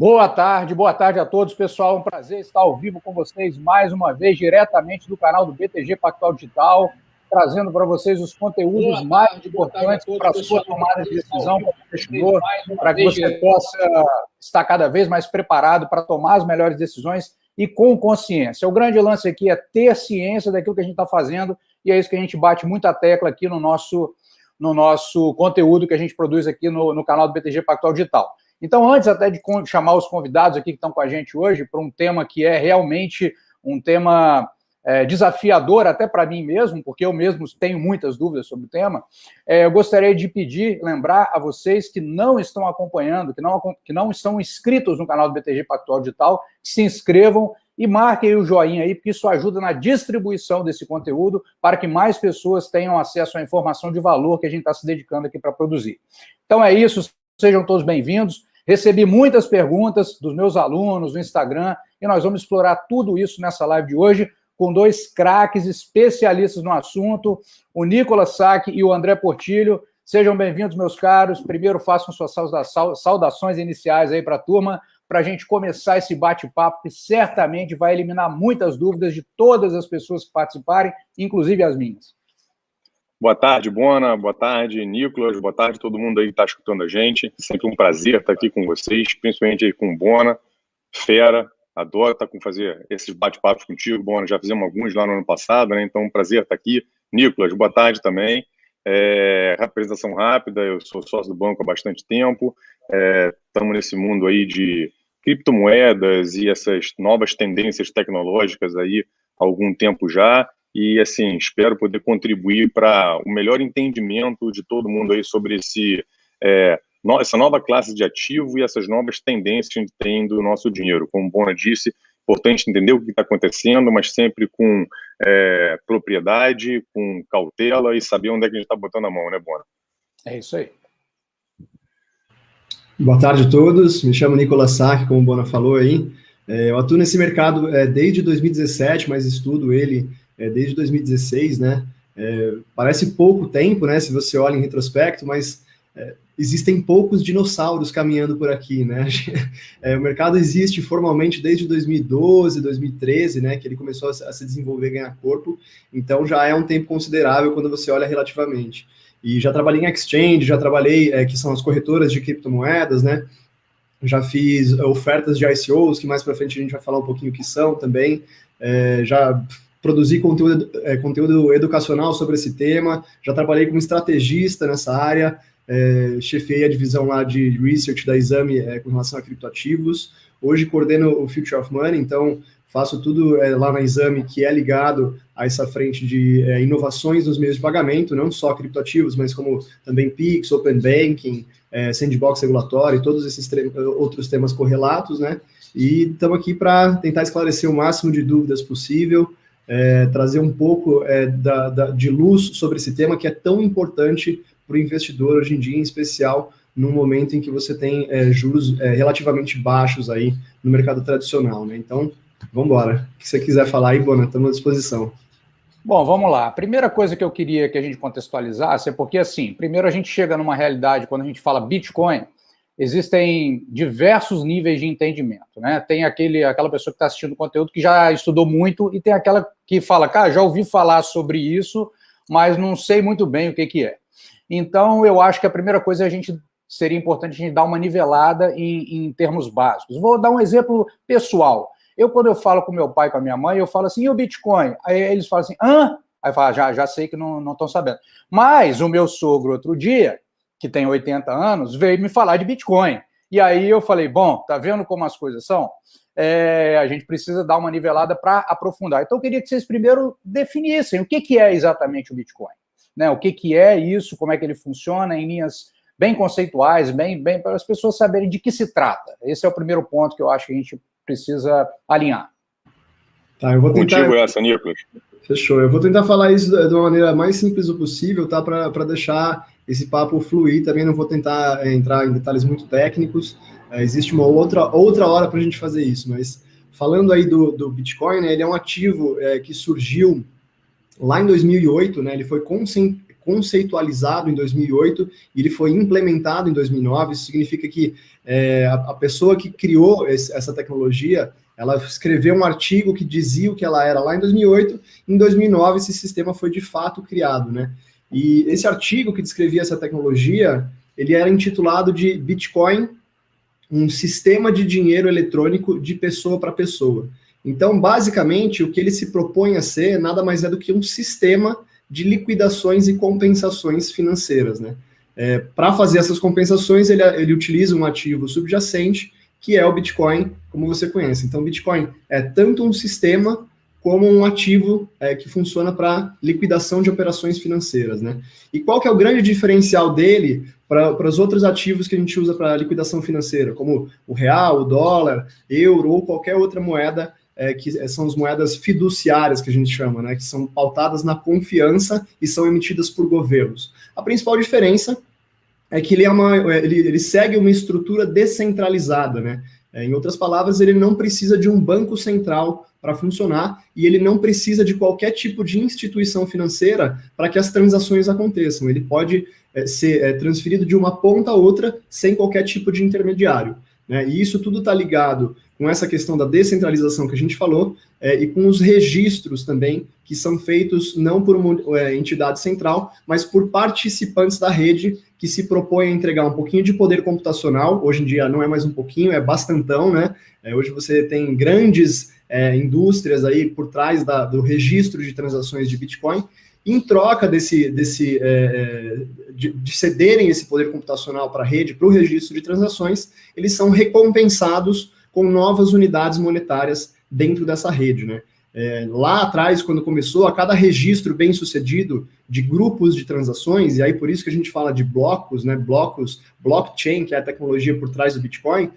Boa tarde a todos, pessoal. Um prazer estar ao vivo com vocês mais uma vez, diretamente do canal do BTG Pactual Digital, trazendo para vocês os conteúdos mais importantes para a sua tomada de decisão como investidor, para que você possa estar cada vez mais preparado para tomar as melhores decisões e com consciência. O grande lance aqui é ter ciência daquilo que a gente está fazendo, e é isso que a gente bate muita tecla aqui no nosso conteúdo que a gente produz aqui no canal do BTG Pactual Digital. Então, antes até de chamar os convidados aqui que estão com a gente hoje para um tema que é realmente um tema desafiador até para mim mesmo, porque eu mesmo tenho muitas dúvidas sobre o tema, eu gostaria de lembrar a vocês que não estão acompanhando, que não estão inscritos no canal do BTG Pactual Digital, que se inscrevam e marquem o joinha aí, porque isso ajuda na distribuição desse conteúdo para que mais pessoas tenham acesso à informação de valor que a gente está se dedicando aqui para produzir. Então é isso, sejam todos bem-vindos. Recebi muitas perguntas dos meus alunos no Instagram e nós vamos explorar tudo isso nessa live de hoje com dois craques especialistas no assunto, o Nicolas Sack e o André Portillo. Sejam bem-vindos, meus caros. Primeiro, façam suas saudações iniciais aí para a turma, para a gente começar esse bate-papo que certamente vai eliminar muitas dúvidas de todas as pessoas que participarem, inclusive as minhas. Boa tarde, Bona. Boa tarde, Nicolas. Boa tarde todo mundo aí que está escutando a gente. Sempre um prazer estar aqui com vocês, principalmente aí com o Bona, fera. Adoro fazer esses bate-papos contigo, Bona. Já fizemos alguns lá no ano passado, né? Então, um prazer estar aqui. Nicolas, boa tarde também. Apresentação rápida, eu sou sócio do banco há bastante tempo. Estamos nesse mundo aí de criptomoedas e essas novas tendências tecnológicas aí há algum tempo já. E, assim, espero poder contribuir para o melhor entendimento de todo mundo aí sobre essa nova classe de ativo e essas novas tendências que a gente tem do nosso dinheiro. Como o Bona disse, importante entender o que está acontecendo, mas sempre com propriedade, com cautela e saber onde é que a gente está botando a mão, né, Bona? É isso aí. Boa tarde a todos, me chamo Nicolas Sack, como o Bona falou aí. Eu atuo nesse mercado desde 2017, mas estudo ele desde 2016, né? Parece pouco tempo, né? Se você olha em retrospecto, mas existem poucos dinossauros caminhando por aqui, né? O mercado existe formalmente desde 2012, 2013, né? Que ele começou a se desenvolver e ganhar corpo. Então já é um tempo considerável quando você olha relativamente. E já trabalhei em exchange, já trabalhei, que são as corretoras de criptomoedas, né? Já fiz ofertas de ICOs, que mais para frente a gente vai falar um pouquinho o que são também. Já produzi conteúdo educacional sobre esse tema, já trabalhei como estrategista nessa área, chefiei a divisão lá de research da Exame com relação a criptoativos. Hoje coordeno o Future of Money, então faço tudo lá na Exame que é ligado a essa frente de inovações nos meios de pagamento, não só criptoativos, mas como também PIX, Open Banking, sandbox regulatório, todos esses outros temas correlatos, né? E estamos aqui para tentar esclarecer o máximo de dúvidas possível, trazer um pouco de luz sobre esse tema que é tão importante para o investidor hoje em dia, em especial num momento em que você tem juros relativamente baixos aí no mercado tradicional, né? Então, vamos embora. O que você quiser falar aí, Bona, estamos à disposição. Bom, vamos lá. A primeira coisa que eu queria que a gente contextualizasse é porque, assim, primeiro a gente chega numa realidade, quando a gente fala Bitcoin, existem diversos níveis de entendimento, né? Tem aquela pessoa que está assistindo o conteúdo que já estudou muito e tem aquela que fala, cara, já ouvi falar sobre isso, mas não sei muito bem o que é. Então, eu acho que a primeira coisa seria importante a gente dar uma nivelada em termos básicos. Vou dar um exemplo pessoal. Quando eu falo com meu pai e com a minha mãe, eu falo assim, e o Bitcoin? Aí eles falam assim, hã? Aí eu falo, já sei que não estão sabendo. Mas o meu sogro, outro dia, que tem 80 anos, veio me falar de Bitcoin. E aí eu falei, bom, tá vendo como as coisas são? A gente precisa dar uma nivelada para aprofundar. Então eu queria que vocês primeiro definissem o que é exatamente o Bitcoin. Né? O que é isso, como é que ele funciona, em linhas bem conceituais, bem para as pessoas saberem de que se trata. Esse é o primeiro ponto que eu acho que a gente precisa alinhar. Tá, eu vou tentar... Contigo essa, Nicolas. Fechou. Eu vou tentar falar isso de uma maneira mais simples possível, tá? Para deixar esse papo fluir. Também não vou tentar entrar em detalhes muito técnicos. Existe uma outra hora para a gente fazer isso. Mas falando aí do Bitcoin, né, ele é um ativo que surgiu lá em 2008, né? Ele foi conceitualizado em 2008 e ele foi implementado em 2009. Isso significa que a pessoa que criou essa tecnologia, ela escreveu um artigo que dizia o que ela era lá em 2008, em 2009 esse sistema foi de fato criado, né? E esse artigo que descrevia essa tecnologia, ele era intitulado de Bitcoin, um sistema de dinheiro eletrônico de pessoa para pessoa. Então, basicamente, o que ele se propõe a ser nada mais é do que um sistema de liquidações e compensações financeiras, né? Para fazer essas compensações, ele utiliza um ativo subjacente, que é o Bitcoin, como você conhece. Então, o Bitcoin é tanto um sistema como um ativo que funciona para liquidação de operações financeiras, né? E qual que é o grande diferencial dele para os outros ativos que a gente usa para liquidação financeira, como o real, o dólar, euro ou qualquer outra moeda, que são as moedas fiduciárias que a gente chama, né? Que são pautadas na confiança e são emitidas por governos. A principal diferença é que ele segue uma estrutura descentralizada, né? Em outras palavras, ele não precisa de um banco central para funcionar e ele não precisa de qualquer tipo de instituição financeira para que as transações aconteçam. Ele pode ser transferido de uma ponta a outra sem qualquer tipo de intermediário, né? E isso tudo está ligado com essa questão da descentralização que a gente falou e com os registros também, que são feitos não por uma entidade central, mas por participantes da rede que se propõem a entregar um pouquinho de poder computacional. Hoje em dia não é mais um pouquinho, é bastantão, né? Hoje você tem grandes indústrias aí por trás do registro de transações de Bitcoin. Em troca de cederem esse poder computacional para a rede, para o registro de transações, eles são recompensados com novas unidades monetárias dentro dessa rede, né? Lá atrás, quando começou, a cada registro bem sucedido de grupos de transações, e aí por isso que a gente fala de blocos, né? Blocos, blockchain, que é a tecnologia por trás do Bitcoin,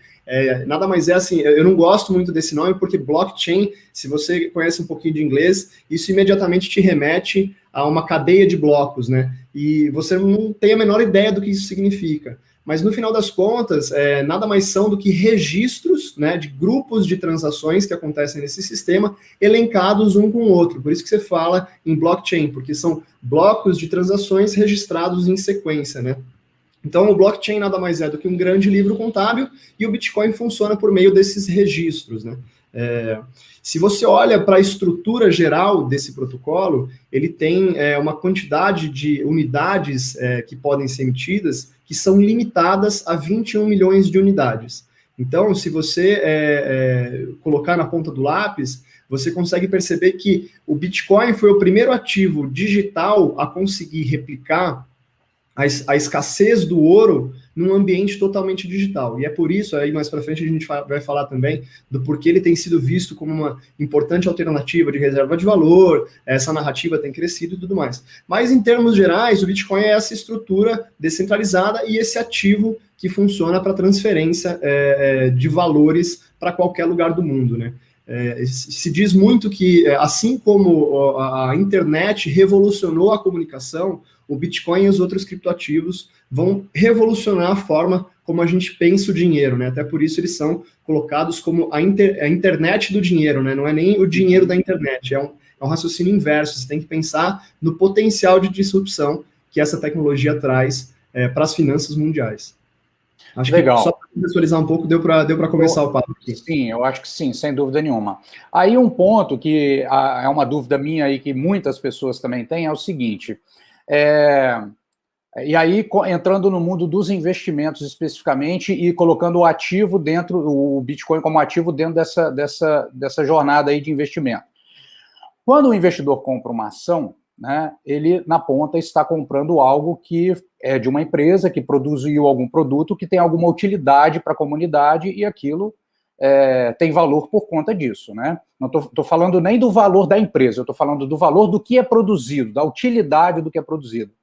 nada mais é assim, eu não gosto muito desse nome, porque blockchain, se você conhece um pouquinho de inglês, isso imediatamente te remete a uma cadeia de blocos, né? E você não tem a menor ideia do que isso significa. Mas no final das contas, nada mais são do que registros, né, de grupos de transações que acontecem nesse sistema, elencados um com o outro. Por isso que você fala em blockchain, porque são blocos de transações registrados em sequência, né? Então, o blockchain nada mais é do que um grande livro contábil e o Bitcoin funciona por meio desses registros, né? Se você olha para a estrutura geral desse protocolo, ele tem uma quantidade de unidades que podem ser emitidas que são limitadas a 21 milhões de unidades. Então, se você colocar na ponta do lápis, você consegue perceber que o Bitcoin foi o primeiro ativo digital a conseguir replicar a escassez do ouro num ambiente totalmente digital. E é por isso, aí mais para frente a gente vai falar também do porquê ele tem sido visto como uma importante alternativa de reserva de valor, essa narrativa tem crescido e tudo mais. Mas em termos gerais, o Bitcoin é essa estrutura descentralizada e esse ativo que funciona para transferência de valores para qualquer lugar do mundo, né? Se diz muito que, assim como a internet revolucionou a comunicação, o Bitcoin e os outros criptoativos vão revolucionar a forma como a gente pensa o dinheiro, né? Até por isso eles são colocados como a internet do dinheiro, né? Não é nem o dinheiro da internet, é um raciocínio inverso. Você tem que pensar no potencial de disrupção que essa tecnologia traz para as finanças mundiais. Acho Legal. Que só para contextualizar um pouco, deu para começar o papo aqui. Sim, eu acho que sim, sem dúvida nenhuma. Aí um ponto que é uma dúvida minha aí, que muitas pessoas também têm, é o seguinte, e aí entrando no mundo dos investimentos especificamente e colocando o ativo dentro, o Bitcoin como ativo dentro dessa jornada aí de investimento. Quando o investidor compra uma ação, né, ele, na ponta, está comprando algo que é de uma empresa que produziu algum produto que tem alguma utilidade para a comunidade e aquilo tem valor por conta disso, né? Não estou falando nem do valor da empresa, eu estou falando do valor do que é produzido, da utilidade do que é produzido.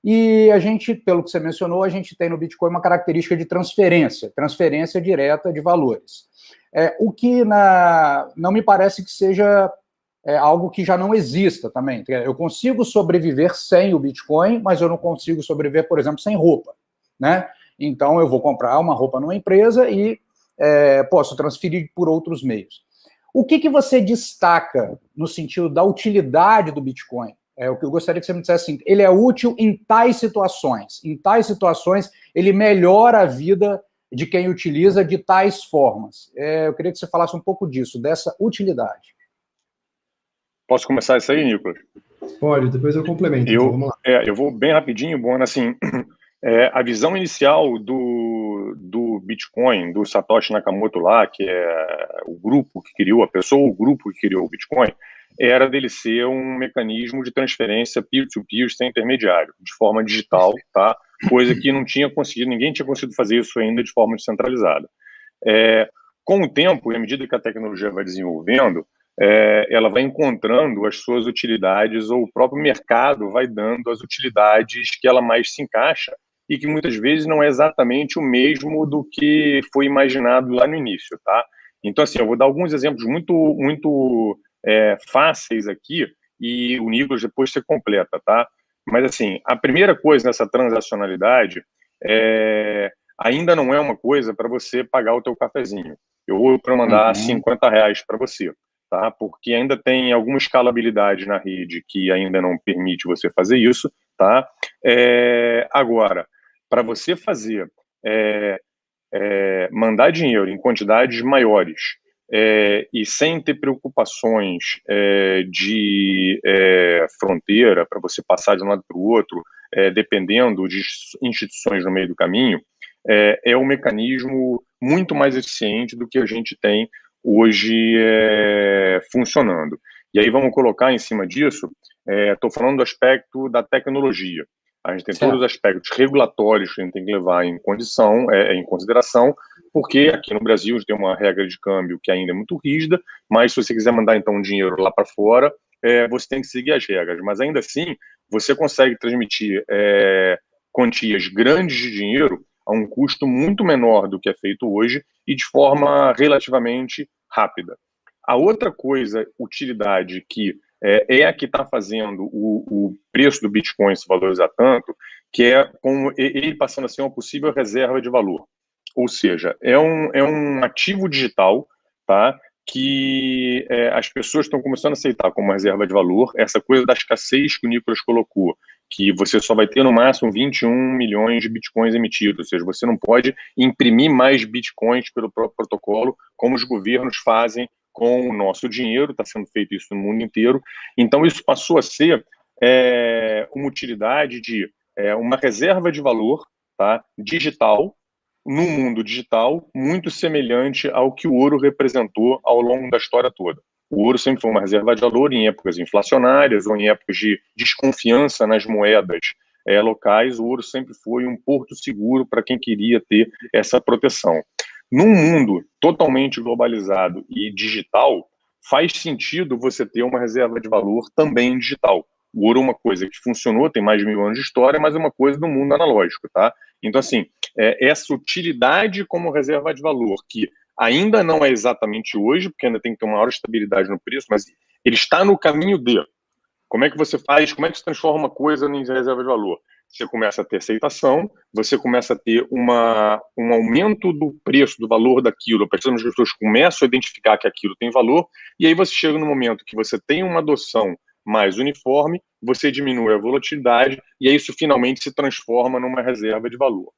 E a gente, pelo que você mencionou, a gente tem no Bitcoin uma característica de transferência direta de valores. O que não me parece que seja algo que já não exista também. Eu consigo sobreviver sem o Bitcoin, mas eu não consigo sobreviver, por exemplo, sem roupa, né? Então, eu vou comprar uma roupa numa empresa e posso transferir por outros meios. O que você destaca no sentido da utilidade do Bitcoin o que eu gostaria que você me dissesse assim, ele é útil em tais situações. Em tais situações, ele melhora a vida de quem utiliza de tais formas. Eu queria que você falasse um pouco disso, dessa utilidade. Posso começar isso aí, Nicolas? Pode, depois eu complemento. Então, vamos lá. Eu vou bem rapidinho, Bona, assim, a visão inicial do Bitcoin, do Satoshi Nakamoto lá, que é o grupo que criou, o grupo que criou o Bitcoin, era dele ser um mecanismo de transferência peer-to-peer sem intermediário, de forma digital, tá? Coisa que ninguém tinha conseguido fazer isso ainda de forma descentralizada. Com o tempo, e à medida que a tecnologia vai desenvolvendo, ela vai encontrando as suas utilidades, ou o próprio mercado vai dando as utilidades que ela mais se encaixa e que muitas vezes não é exatamente o mesmo do que foi imaginado lá no início, tá? Então, assim, eu vou dar alguns exemplos muito fáceis aqui e o Nicolas depois você completa, tá? Mas, assim, a primeira coisa nessa transacionalidade ainda não é uma coisa para você pagar o teu cafezinho. Eu vou para mandar R$50 para você. Tá? Porque ainda tem alguma escalabilidade na rede que ainda não permite você fazer isso, tá? Agora, para você fazer, mandar dinheiro em quantidades maiores e sem ter preocupações de fronteira, para você passar de um lado para o outro, dependendo de instituições no meio do caminho, é um mecanismo muito mais eficiente do que a gente tem hoje funcionando. E aí vamos colocar em cima disso, estou falando do aspecto da tecnologia. A gente tem todos os aspectos regulatórios que a gente tem que levar em consideração, porque aqui no Brasil a gente tem uma regra de câmbio que ainda é muito rígida, mas se você quiser mandar então dinheiro lá para fora, você tem que seguir as regras. Mas ainda assim, você consegue transmitir quantias grandes de dinheiro a um custo muito menor do que é feito hoje e de forma relativamente rápida. A outra utilidade que a que está fazendo o preço do Bitcoin se valorizar tanto, que é como ele passando a ser uma possível reserva de valor. Ou seja, é um ativo digital, tá, que as pessoas estão começando a aceitar como reserva de valor, essa coisa da escassez que o Nicolas colocou, que você só vai ter no máximo 21 milhões de bitcoins emitidos, ou seja, você não pode imprimir mais bitcoins pelo próprio protocolo, como os governos fazem com o nosso dinheiro, está sendo feito isso no mundo inteiro. Então, isso passou a ser uma utilidade de uma reserva de valor, tá, digital, no mundo digital, muito semelhante ao que o ouro representou ao longo da história toda. O ouro sempre foi uma reserva de valor em épocas inflacionárias ou em épocas de desconfiança nas moedas locais. O ouro sempre foi um porto seguro para quem queria ter essa proteção. Num mundo totalmente globalizado e digital, faz sentido você ter uma reserva de valor também digital. O ouro é uma coisa que funcionou, tem mais de 1000 anos de história, mas é uma coisa do mundo analógico, tá? Então, assim, essa utilidade como reserva de valor, que ainda não é exatamente hoje, porque ainda tem que ter uma maior estabilidade no preço, mas ele está no caminho de. Como é que você faz, como é que se transforma uma coisa em reserva de valor? Você começa a ter aceitação, você começa a ter um aumento do preço, do valor daquilo, as pessoas começam a identificar que aquilo tem valor, e aí você chega no momento que você tem uma adoção mais uniforme, você diminui a volatilidade, e aí isso finalmente se transforma numa reserva de valor.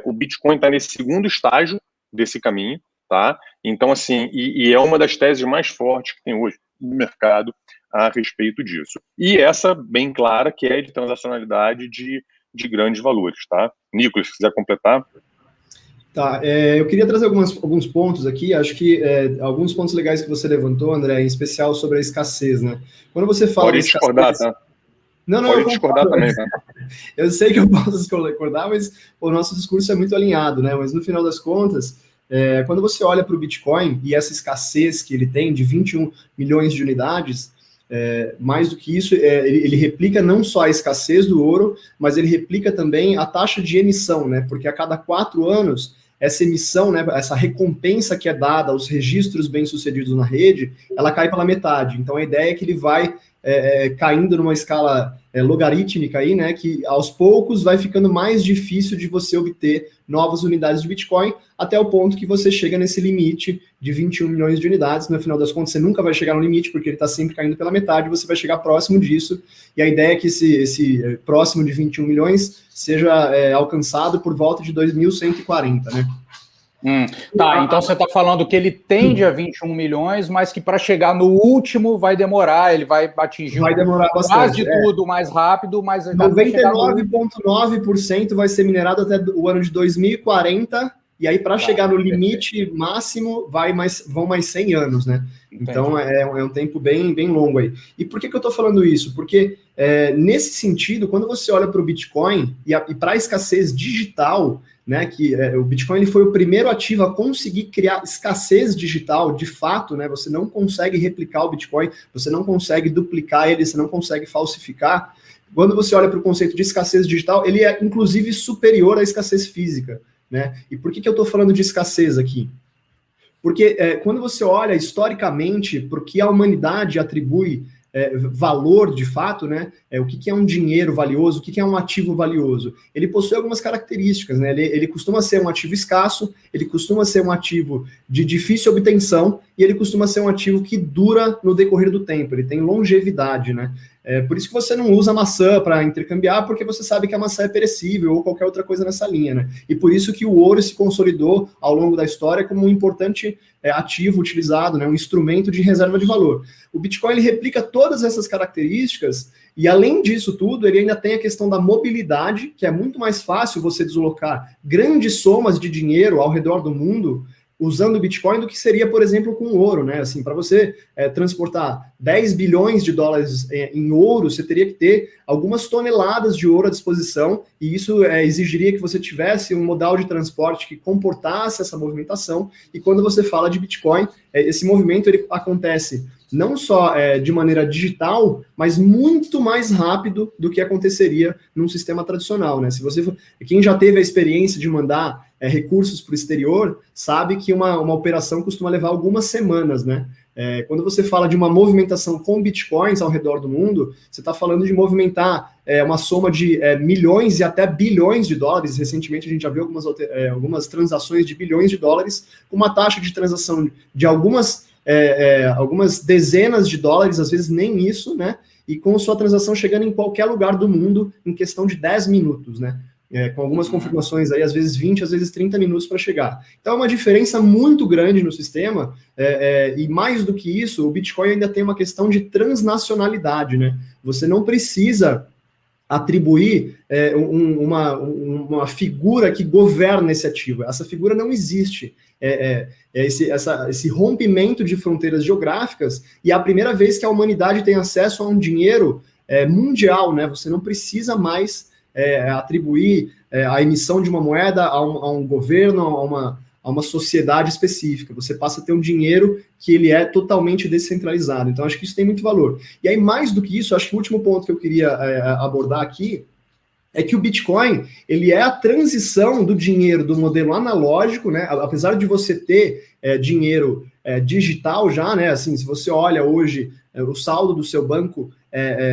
O Bitcoin está nesse segundo estágio desse caminho, tá? Então, assim, e é uma das teses mais fortes que tem hoje no mercado a respeito disso. E essa, bem clara, que é de transacionalidade de grandes valores, tá? Nicolas, se quiser completar. Tá, eu queria trazer alguns pontos aqui, acho que alguns pontos legais que você levantou, André, em especial sobre a escassez, né? Quando você fala Pode discordar, tá? Não, pode discordar também, tá? Eu sei que eu posso discordar, mas o nosso discurso é muito alinhado, né? Mas no final das contas, quando você olha para o Bitcoin e essa escassez que ele tem de 21 milhões de unidades, mais do que isso, ele replica não só a escassez do ouro, mas ele replica também a taxa de emissão, né? Porque a cada 4 anos, essa emissão, né, essa recompensa que é dada aos registros bem-sucedidos na rede, ela cai pela metade. Então, a ideia é que ele vai caindo numa escala logarítmica aí, né, que aos poucos vai ficando mais difícil de você obter novas unidades de Bitcoin, até o ponto que você chega nesse limite de 21 milhões de unidades. No final das contas, você nunca vai chegar no limite, porque ele está sempre caindo pela metade, você vai chegar próximo disso, e a ideia é que esse próximo de 21 milhões seja alcançado por volta de 2140, né? Tá, então você está falando que ele tende a 21 milhões, mas que para chegar no último vai demorar, ele vai atingir quase tudo mais rápido, mas 99,9% vai ser minerado até o ano de 2040, e aí para chegar no limite máximo vão mais 100 anos, né? Entendi. Então é um tempo bem, bem longo aí. E por que eu estou falando isso? Porque nesse sentido, quando você olha para o Bitcoin e para a escassez digital, né, que o Bitcoin ele foi o primeiro ativo a conseguir criar escassez digital, de fato, né, você não consegue replicar o Bitcoin, você não consegue duplicar ele, você não consegue falsificar. Quando você olha para o conceito de escassez digital, ele é inclusive superior à escassez física, né? E por que eu estou falando de escassez aqui? Porque quando você olha historicamente para o que a humanidade atribui valor de fato, né? O que é um dinheiro valioso, o que é um ativo valioso? Ele possui algumas características, né? Ele costuma ser um ativo escasso, ele costuma ser um ativo de difícil obtenção e ele costuma ser um ativo que dura no decorrer do tempo, ele tem longevidade, né? Por isso que você não usa maçã para intercambiar, porque você sabe que a maçã é perecível ou qualquer outra coisa nessa linha, né? E por isso que o ouro se consolidou ao longo da história como um importante ativo utilizado, né? Um instrumento de reserva de valor. O Bitcoin ele replica todas essas características e, além disso tudo, ele ainda tem a questão da mobilidade, que é muito mais fácil você deslocar grandes somas de dinheiro ao redor do mundo usando o Bitcoin do que seria, por exemplo, com ouro, né? Assim, para você transportar 10 bilhões de dólares em ouro, você teria que ter algumas toneladas de ouro à disposição, e isso exigiria que você tivesse um modal de transporte que comportasse essa movimentação, e quando você fala de Bitcoin, esse movimento ele acontece não só de maneira digital, mas muito mais rápido do que aconteceria num sistema tradicional, né? Quem já teve a experiência de mandar recursos para o exterior, sabe que uma operação costuma levar algumas semanas, né? Quando você fala de uma movimentação com bitcoins ao redor do mundo, você está falando de movimentar uma soma de milhões e até bilhões de dólares. Recentemente a gente já viu algumas transações de bilhões de dólares, com uma taxa de transação de algumas dezenas de dólares, às vezes nem isso, né? E com sua transação chegando em qualquer lugar do mundo em questão de 10 minutos, né? Com algumas confirmações aí, às vezes 20, às vezes 30 minutos para chegar. Então é uma diferença muito grande no sistema, e mais do que isso, o Bitcoin ainda tem uma questão de transnacionalidade, né? Você não precisa atribuir uma figura que governa esse ativo. Essa figura não existe. Esse rompimento de fronteiras geográficas, e é a primeira vez que a humanidade tem acesso a um dinheiro mundial, né? Você não precisa mais atribuir a emissão de uma moeda a um governo, a uma sociedade específica. Você passa a ter um dinheiro que ele é totalmente descentralizado. Então, acho que isso tem muito valor. E aí, mais do que isso, acho que o último ponto que eu queria abordar aqui é que o Bitcoin, ele é a transição do dinheiro do modelo analógico, né? Apesar de você ter dinheiro digital já, né? Assim, se você olha hoje o saldo do seu banco,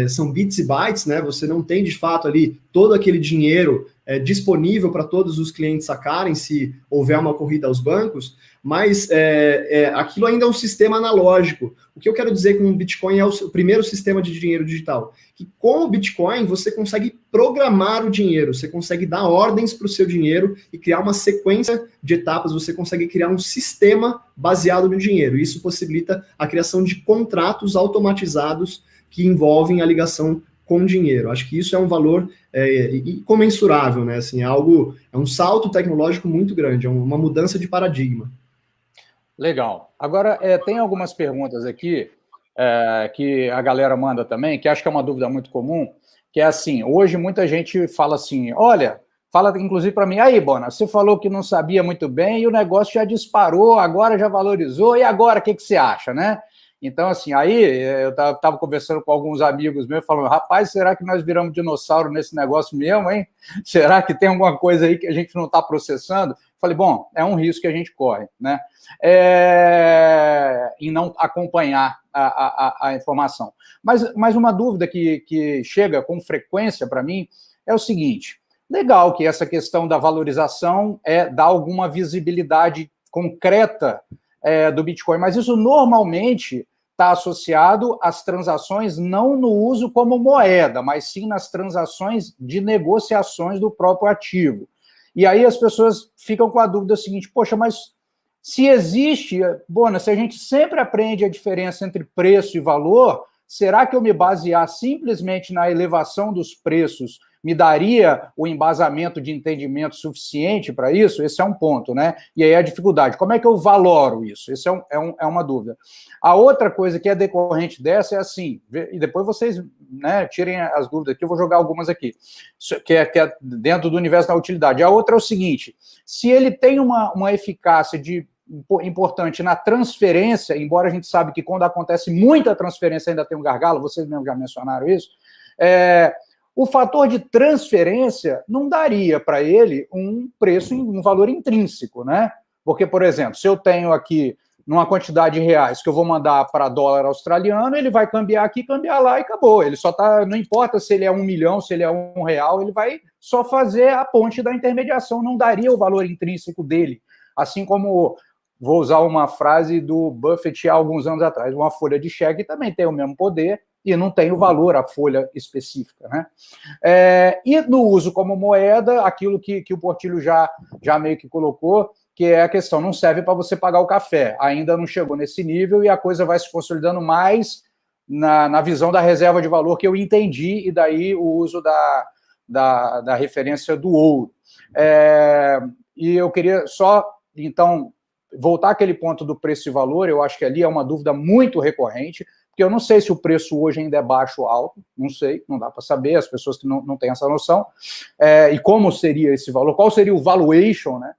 são bits e bytes, né? Você não tem, de fato, ali todo aquele dinheiro disponível para todos os clientes sacarem se houver uma corrida aos bancos, mas aquilo ainda é um sistema analógico. O que eu quero dizer com o Bitcoin é o primeiro sistema de dinheiro digital, que com o Bitcoin você consegue programar o dinheiro, você consegue dar ordens para o seu dinheiro e criar uma sequência de etapas, você consegue criar um sistema baseado no dinheiro. Isso possibilita a criação de contratos automatizados que envolvem a ligação com dinheiro. Acho que isso é um valor incomensurável, né? Assim, é um salto tecnológico muito grande, é uma mudança de paradigma. Legal. Agora, tem algumas perguntas aqui que a galera manda também, que acho que é uma dúvida muito comum, que é assim, hoje muita gente fala assim, olha, fala inclusive para mim, aí, Bona, você falou que não sabia muito bem e o negócio já disparou, agora já valorizou, e agora o que você acha, né? Então, assim, aí eu estava conversando com alguns amigos meus, falando, rapaz, será que nós viramos dinossauro nesse negócio mesmo, hein? Será que tem alguma coisa aí que a gente não está processando? Falei, bom, é um risco que a gente corre, né? Em não acompanhar a informação. Mas uma dúvida que chega com frequência para mim é o seguinte, legal que essa questão da valorização dá alguma visibilidade concreta do Bitcoin, mas isso normalmente está associado às transações não no uso como moeda, mas sim nas transações de negociações do próprio ativo. E aí as pessoas ficam com a dúvida seguinte, poxa, mas se existe, Bona, se a gente sempre aprende a diferença entre preço e valor, será que eu me basear simplesmente na elevação dos preços me daria o embasamento de entendimento suficiente para isso? Esse é um ponto, né? E aí a dificuldade. Como é que eu valoro isso? Esse é uma dúvida. A outra coisa que é decorrente dessa é assim, e depois vocês, né, tirem as dúvidas aqui, eu vou jogar algumas aqui, que é dentro do universo da utilidade. A outra é o seguinte, se ele tem uma eficácia importante na transferência, embora a gente sabe que quando acontece muita transferência ainda tem um gargalo, vocês mesmos já mencionaram isso, o fator de transferência não daria para ele um preço, um valor intrínseco, né? Porque, por exemplo, se eu tenho aqui numa quantidade de reais que eu vou mandar para dólar australiano, ele vai cambiar aqui, cambiar lá e acabou. Ele só tá, não importa se ele é 1 milhão, se ele é R$1, ele vai só fazer a ponte da intermediação, não daria o valor intrínseco dele. Assim como, vou usar uma frase do Buffett há alguns anos atrás, uma folha de cheque também tem o mesmo poder, e não tem o valor, a folha específica, né? E no uso como moeda, aquilo que o Portillo já meio que colocou, que é a questão, não serve para você pagar o café, ainda não chegou nesse nível e a coisa vai se consolidando mais na visão da reserva de valor que eu entendi, e daí o uso da referência do ouro. E eu queria só, então, voltar àquele ponto do preço e valor, eu acho que ali é uma dúvida muito recorrente, porque eu não sei se o preço hoje ainda é baixo ou alto, não sei, não dá para saber, as pessoas que não têm essa noção, e como seria esse valor, qual seria o valuation, né?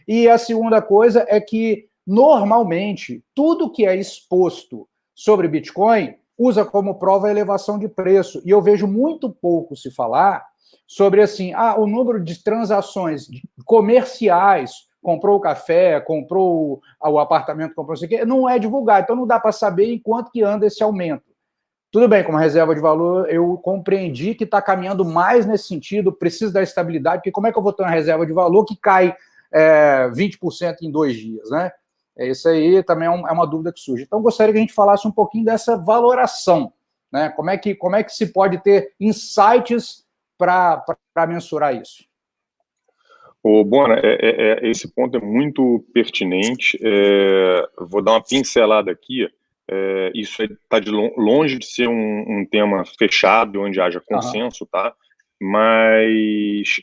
E a segunda coisa é que, normalmente, tudo que é exposto sobre Bitcoin usa como prova a elevação de preço, e eu vejo muito pouco se falar sobre, assim, o número de transações comerciais, comprou o café, comprou o apartamento, comprou isso aqui, não é divulgado, então não dá para saber em quanto que anda esse aumento. Tudo bem, como reserva de valor, eu compreendi que está caminhando mais nesse sentido, precisa da estabilidade, porque como é que eu vou ter uma reserva de valor que cai 20% em 2 dias, né? Isso aí também é uma dúvida que surge. Então, gostaria que a gente falasse um pouquinho dessa valoração, né? Como é que se pode ter insights para mensurar isso? Bona, esse ponto é muito pertinente. Vou dar uma pincelada aqui. Isso está longe de ser um tema fechado, onde haja consenso, tá? Mas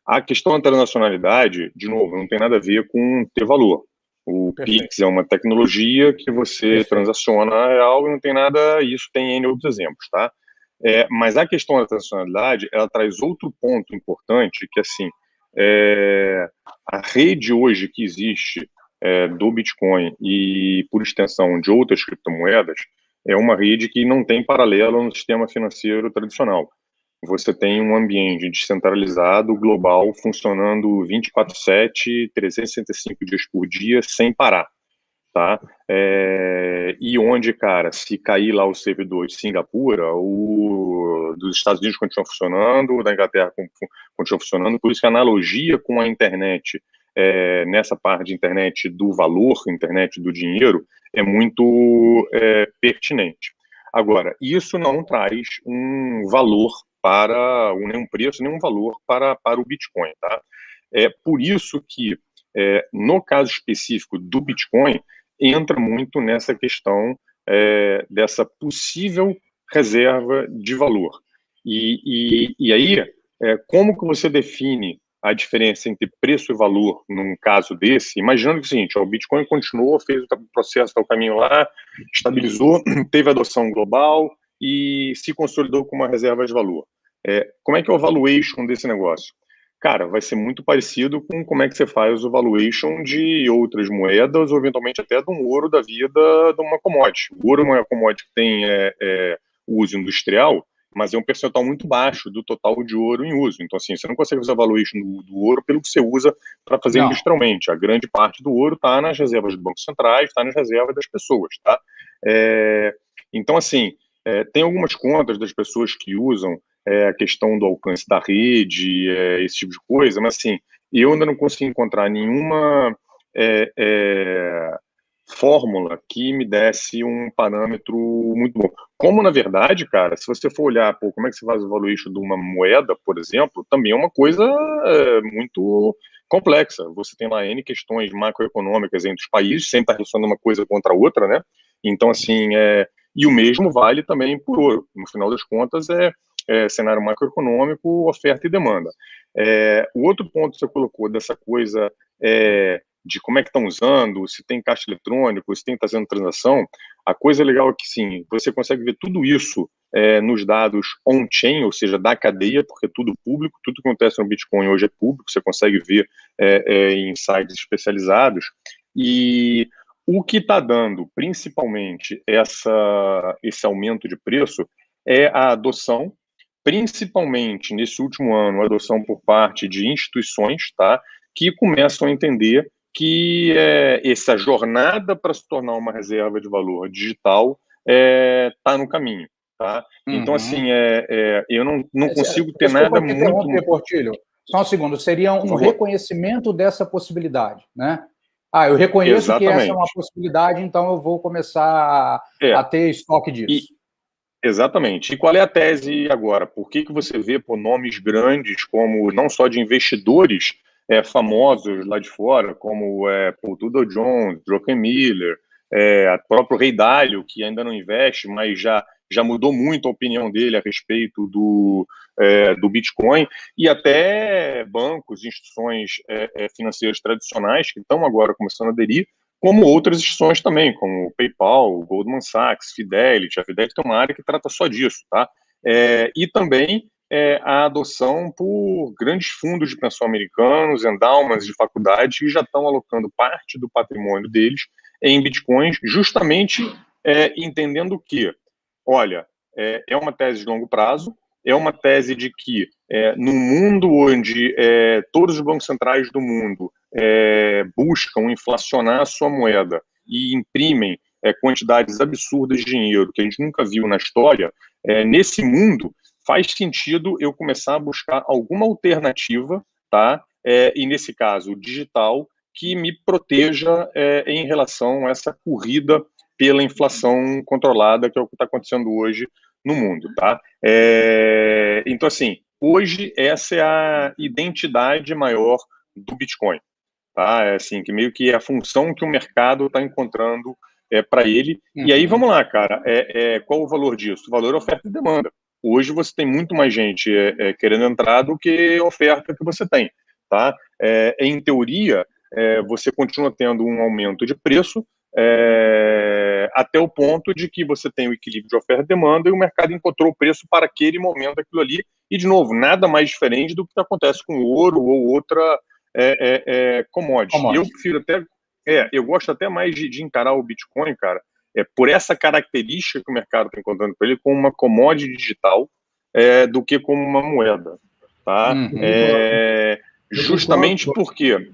a questão da internacionalidade, de novo, não tem nada a ver com ter valor. O Pix é uma tecnologia que você transaciona real e não tem nada, isso tem N outros exemplos, tá? Mas a questão da internacionalidade, ela traz outro ponto importante, que assim, a rede hoje que existe do Bitcoin e, por extensão, de outras criptomoedas, é uma rede que não tem paralelo no sistema financeiro tradicional. Você tem um ambiente descentralizado, global, funcionando 24/7, 365 dias por dia, sem parar, tá? E onde, cara, se cair lá o servidor de Singapura, o dos Estados Unidos continua funcionando, o da Inglaterra continua funcionando, por isso que a analogia com a internet, nessa parte de internet do valor, internet do dinheiro, é muito pertinente. Agora, isso não traz um valor para nenhum preço, nenhum valor para o Bitcoin, tá? Por isso que, no caso específico do Bitcoin, entra muito nessa questão dessa possível reserva de valor. E aí, como que você define a diferença entre preço e valor num caso desse? Imaginando que é o seguinte, o Bitcoin continuou, fez o processo, o caminho lá, estabilizou, teve adoção global e se consolidou com uma reserva de valor. Como é que é o valuation desse negócio? cara, vai ser muito parecido com como é que você faz o valuation de outras moedas, ou eventualmente até de um ouro da vida, de uma commodity. O ouro é uma commodity que tem uso industrial, mas é um percentual muito baixo do total de ouro em uso. Então, assim, você não consegue fazer a valuation do ouro pelo que você usa para fazer industrialmente. A grande parte do ouro está nas reservas dos bancos centrais, está nas reservas das pessoas, tá? Então, assim, tem algumas contas das pessoas que usam a questão do alcance da rede, esse tipo de coisa, mas, assim, eu ainda não consegui encontrar nenhuma fórmula que me desse um parâmetro muito bom. Como, na verdade, cara, se você for olhar, como é que você faz o valuation de uma moeda, por exemplo, também é uma coisa muito complexa. Você tem lá N questões macroeconômicas entre os países, sempre está relacionando uma coisa contra a outra, né? Então, assim, e o mesmo vale também por ouro. No final das contas, cenário macroeconômico, oferta e demanda. O outro ponto que você colocou dessa coisa de como é que estão usando, se tem caixa eletrônico, se tem fazendo transação, a coisa legal é que, sim, você consegue ver tudo isso nos dados on-chain, ou seja, da cadeia, porque é tudo público, tudo que acontece no Bitcoin hoje é público, você consegue ver em sites especializados, e o que está dando, principalmente, esse aumento de preço é a adoção, principalmente nesse último ano, a adoção por parte de instituições, tá, que começam a entender que essa jornada para se tornar uma reserva de valor digital está no caminho, tá? Então, assim, eu não consigo ter nada muito... Portilho, só um segundo, seria um reconhecimento dessa possibilidade, né? Eu reconheço que essa é uma possibilidade, então eu vou começar a ter estoque disso. Exatamente. E qual é a tese agora? Por que você vê nomes grandes, como não só de investidores famosos lá de fora, como Paul Tudor Jones, Druckenmiller, o próprio Ray Dalio, que ainda não investe, mas já mudou muito a opinião dele a respeito do Bitcoin, e até bancos, instituições financeiras tradicionais que estão agora começando a aderir, como outras instituições também, como o PayPal, Goldman Sachs, Fidelity. A Fidelity tem uma área que trata só disso, tá? E também a adoção por grandes fundos de pensão americanos, endowments de faculdades, que já estão alocando parte do patrimônio deles em bitcoins, justamente entendendo que, olha, é uma tese de longo prazo, é uma tese de que, num mundo onde todos os bancos centrais do mundo buscam inflacionar a sua moeda e imprimem quantidades absurdas de dinheiro que a gente nunca viu na história, nesse mundo faz sentido eu começar a buscar alguma alternativa, tá? E nesse caso, digital, que me proteja em relação a essa corrida pela inflação controlada, que é o que está acontecendo hoje no mundo, tá? Então, assim, hoje essa é a identidade maior do Bitcoin, tá? Assim, que meio que é a função que o mercado está encontrando para ele. E aí, vamos lá, cara, qual o valor disso? O valor é oferta e demanda. Hoje você tem muito mais gente querendo entrar do que oferta que você tem, tá? Em teoria, você continua tendo um aumento de preço até o ponto de que você tem o equilíbrio de oferta e demanda e o mercado encontrou o preço para aquele momento, aquilo ali. E, de novo, nada mais diferente do que acontece com ouro ou outra commodity. E eu prefiro até... eu gosto até mais de encarar o Bitcoin, cara, por essa característica que o mercado está encontrando para ele, como uma commodity digital do que como uma moeda, tá? Justamente porque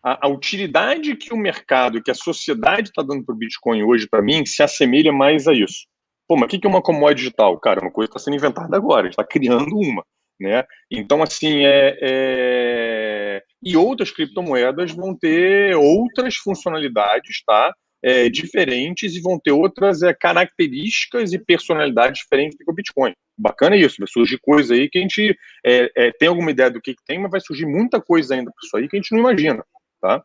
a utilidade que o mercado, que a sociedade está dando para o Bitcoin hoje, para mim, se assemelha mais a isso. Pô, mas o que é uma commodity digital? Cara, é uma coisa que está sendo inventada agora, a gente está criando uma, né? Então, assim, e outras criptomoedas vão ter outras funcionalidades, tá? Diferentes, e vão ter outras características e personalidades diferentes do que o Bitcoin. Bacana isso, vai surgir coisa aí que a gente tem alguma ideia do que tem, mas vai surgir muita coisa ainda por isso aí que a gente não imagina, tá?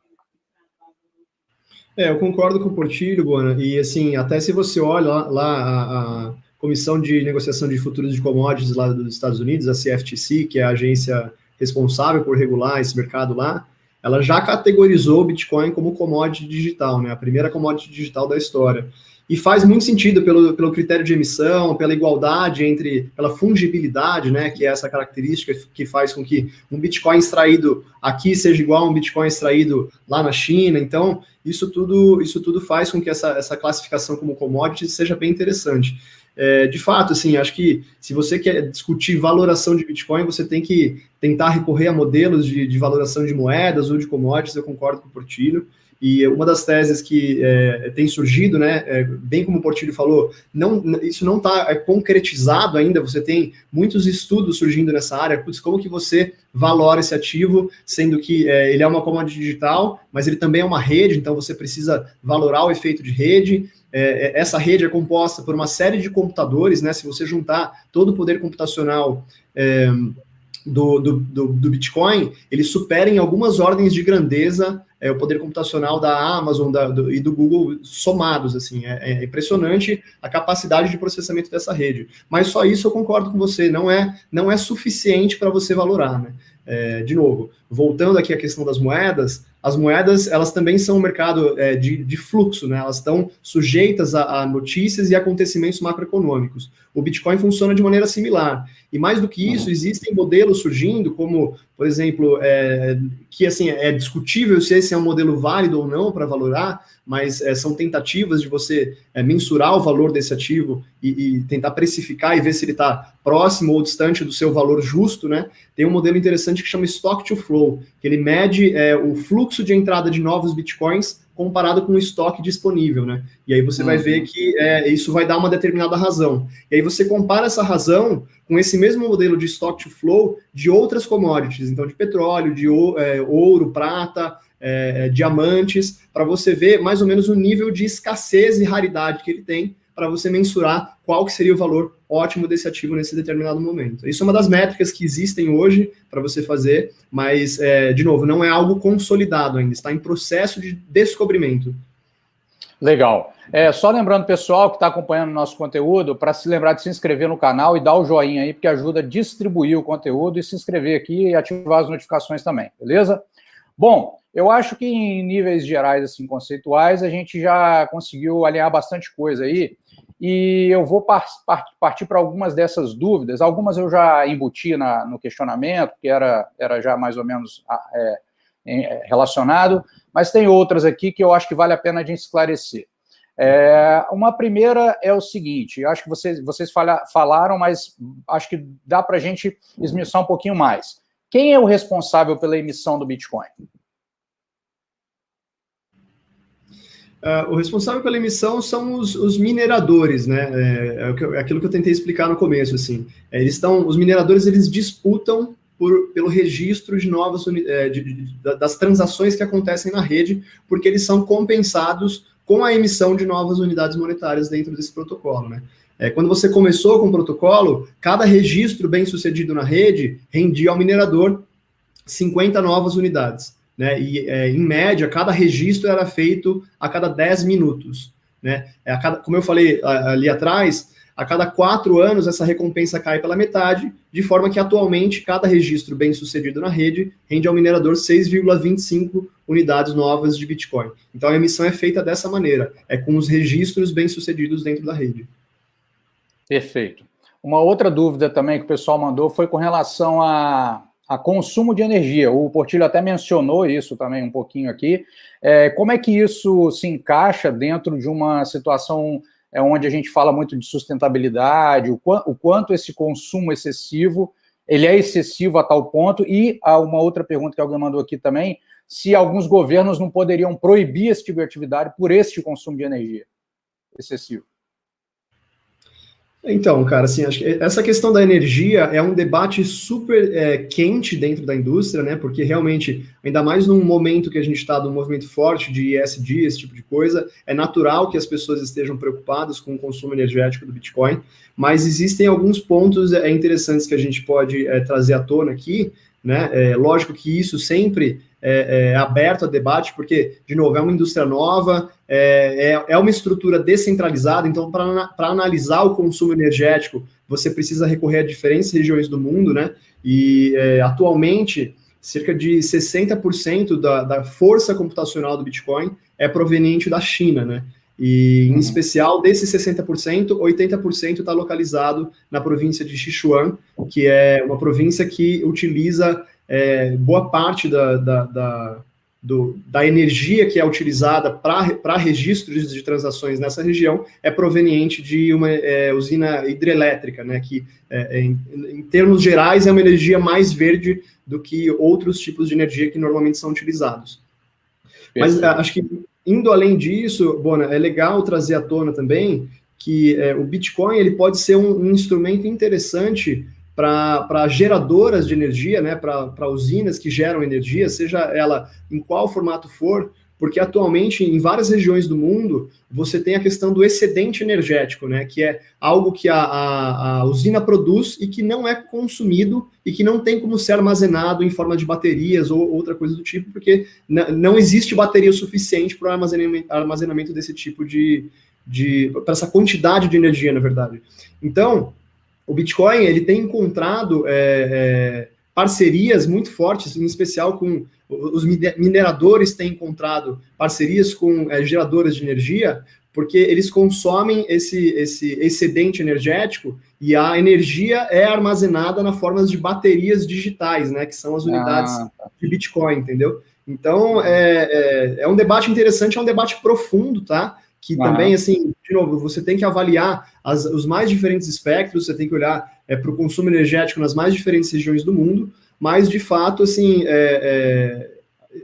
Eu concordo com o Portilho, Bona, e assim, até se você olha lá a Comissão de Negociação de Futuros de Commodities lá dos Estados Unidos, a CFTC, que é a agência responsável por regular esse mercado lá, ela já categorizou o Bitcoin como commodity digital, né? A primeira commodity digital da história. E faz muito sentido pelo critério de emissão, pela igualdade pela fungibilidade, né, que é essa característica que faz com que um Bitcoin extraído aqui seja igual a um Bitcoin extraído lá na China. Então, isso tudo faz com que essa classificação como commodity seja bem interessante. De fato, assim, acho que se você quer discutir valoração de Bitcoin, você tem que tentar recorrer a modelos de valoração de moedas ou de commodities. Eu concordo com o Portillo. E uma das teses que tem surgido, né, bem como o Portillo falou, isso não está concretizado ainda. Você tem muitos estudos surgindo nessa área. Putz, como que você valora esse ativo, sendo que ele é uma commodity digital, mas ele também é uma rede, então você precisa valorar o efeito de rede. Essa rede é composta por uma série de computadores, né? Se você juntar todo o poder computacional do Bitcoin, ele supera em algumas ordens de grandeza o poder computacional da Amazon e do Google somados, assim. É impressionante a capacidade de processamento dessa rede. Mas só isso eu concordo com você, não é suficiente para você valorar, né? De novo, voltando aqui à questão das moedas, as moedas, elas também são um mercado de fluxo, né? Elas estão sujeitas a notícias e acontecimentos macroeconômicos. O Bitcoin funciona de maneira similar. E mais do que isso, existem modelos surgindo, como, por exemplo, que assim, é discutível se esse é um modelo válido ou não para valorar, mas são tentativas de você mensurar o valor desse ativo e tentar precificar e ver se ele está próximo ou distante do seu valor justo, né? Tem um modelo interessante que chama Stock to Flow, que ele mede o fluxo de entrada de novos bitcoins comparado com o estoque disponível, né? E aí você vai ver que isso vai dar uma determinada razão. E aí você compara essa razão com esse mesmo modelo de Stock to Flow de outras commodities, então de petróleo, de ouro, prata, diamantes, para você ver mais ou menos o nível de escassez e raridade que ele tem, para você mensurar qual que seria o valor ótimo desse ativo nesse determinado momento. Isso é uma das métricas que existem hoje para você fazer, mas, de novo, não é algo consolidado ainda, está em processo de descobrimento. Legal. Só lembrando, pessoal, que está acompanhando o nosso conteúdo, para se lembrar de se inscrever no canal e dar o joinha aí, porque ajuda a distribuir o conteúdo e se inscrever aqui e ativar as notificações também, beleza? Bom, eu acho que em níveis gerais, assim, conceituais, a gente já conseguiu alinhar bastante coisa aí, e eu vou partir para algumas dessas dúvidas. Algumas eu já embuti no questionamento, que era já mais ou menos relacionado, mas tem outras aqui que eu acho que vale a pena a gente esclarecer. Uma primeira é o seguinte, eu acho que vocês falaram, mas acho que dá para a gente esmiuçar um pouquinho mais. Quem é o responsável pela emissão do Bitcoin? O responsável pela emissão são os mineradores, né? Aquilo que eu tentei explicar no começo, assim. Os mineradores, eles disputam pelo registro de novas das transações que acontecem na rede, porque eles são compensados com a emissão de novas unidades monetárias dentro desse protocolo, né? Quando você começou com o protocolo, cada registro bem sucedido na rede rendia ao minerador 50 novas unidades, né? E, em média, cada registro era feito a cada 10 minutos, né? Como eu falei ali atrás, a cada 4 anos essa recompensa cai pela metade, de forma que atualmente cada registro bem sucedido na rede rende ao minerador 6,25 unidades novas de Bitcoin. Então a emissão é feita dessa maneira, com os registros bem sucedidos dentro da rede. Perfeito. Uma outra dúvida também que o pessoal mandou foi com relação a consumo de energia. O Portillo até mencionou isso também um pouquinho aqui. Como é que isso se encaixa dentro de uma situação onde a gente fala muito de sustentabilidade, o quanto esse consumo excessivo, ele é excessivo a tal ponto? E há uma outra pergunta que alguém mandou aqui também, se alguns governos não poderiam proibir esse tipo de atividade por este consumo de energia excessivo. Então, cara, assim, acho que essa questão da energia é um debate super quente dentro da indústria, né? Porque realmente, ainda mais num momento que a gente está num movimento forte de ESG, esse tipo de coisa, é natural que as pessoas estejam preocupadas com o consumo energético do Bitcoin, mas existem alguns pontos interessantes que a gente pode trazer à tona aqui, né? Lógico que isso sempre é aberto a debate, porque, de novo, é uma indústria nova, é uma estrutura descentralizada, então, para analisar o consumo energético, você precisa recorrer a diferentes regiões do mundo, né? E, atualmente, cerca de 60% da força computacional do Bitcoin é proveniente da China, né? E, em especial, desses 60%, 80% está localizado na província de Sichuan, que é uma província que utiliza boa parte da energia que é utilizada para registros de transações nessa região é proveniente de uma usina hidrelétrica, né, que, em termos gerais, é uma energia mais verde do que outros tipos de energia que normalmente são utilizados. Mas acho que, indo além disso, Bona, é legal trazer à tona também que o Bitcoin ele pode ser um instrumento interessante para geradoras de energia, né, para usinas que geram energia, seja ela em qual formato for, porque atualmente em várias regiões do mundo você tem a questão do excedente energético, né, que é algo que a usina produz e que não é consumido e que não tem como ser armazenado em forma de baterias ou outra coisa do tipo, porque não existe bateria suficiente para o armazenamento desse tipo para essa quantidade de energia, na verdade. Então, o Bitcoin ele tem encontrado parcerias muito fortes, em especial com os mineradores têm encontrado parcerias com geradoras de energia, porque eles consomem esse excedente energético e a energia é armazenada na forma de baterias digitais, né, que são as unidades de Bitcoin, entendeu? Então, é um debate interessante, é um debate profundo, tá? Que também, assim, de novo, você tem que avaliar os mais diferentes espectros, você tem que olhar para o consumo energético nas mais diferentes regiões do mundo, mas, de fato, assim,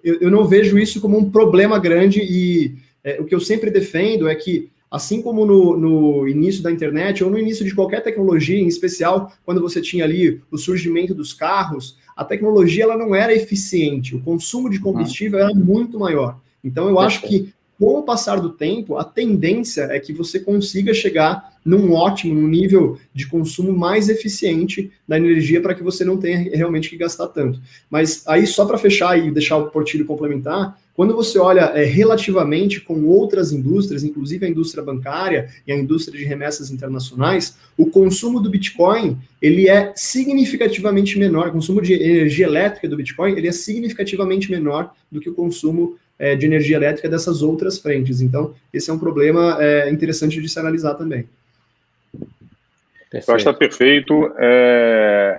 eu não vejo isso como um problema grande e o que eu sempre defendo é que, assim como no início da internet ou no início de qualquer tecnologia, em especial quando você tinha ali o surgimento dos carros, a tecnologia ela não era eficiente, o consumo de combustível era muito maior. Então, eu acho que, com o passar do tempo, a tendência é que você consiga chegar num nível de consumo mais eficiente da energia para que você não tenha realmente que gastar tanto. Mas aí, só para fechar e deixar o Portilho complementar, quando você olha relativamente com outras indústrias, inclusive a indústria bancária e a indústria de remessas internacionais, o consumo do Bitcoin ele é significativamente menor, o consumo de energia elétrica do Bitcoin ele é significativamente menor do que o consumo de energia elétrica dessas outras frentes. Então, esse é um problema interessante de se analisar também. Perfeito. Eu acho que está perfeito.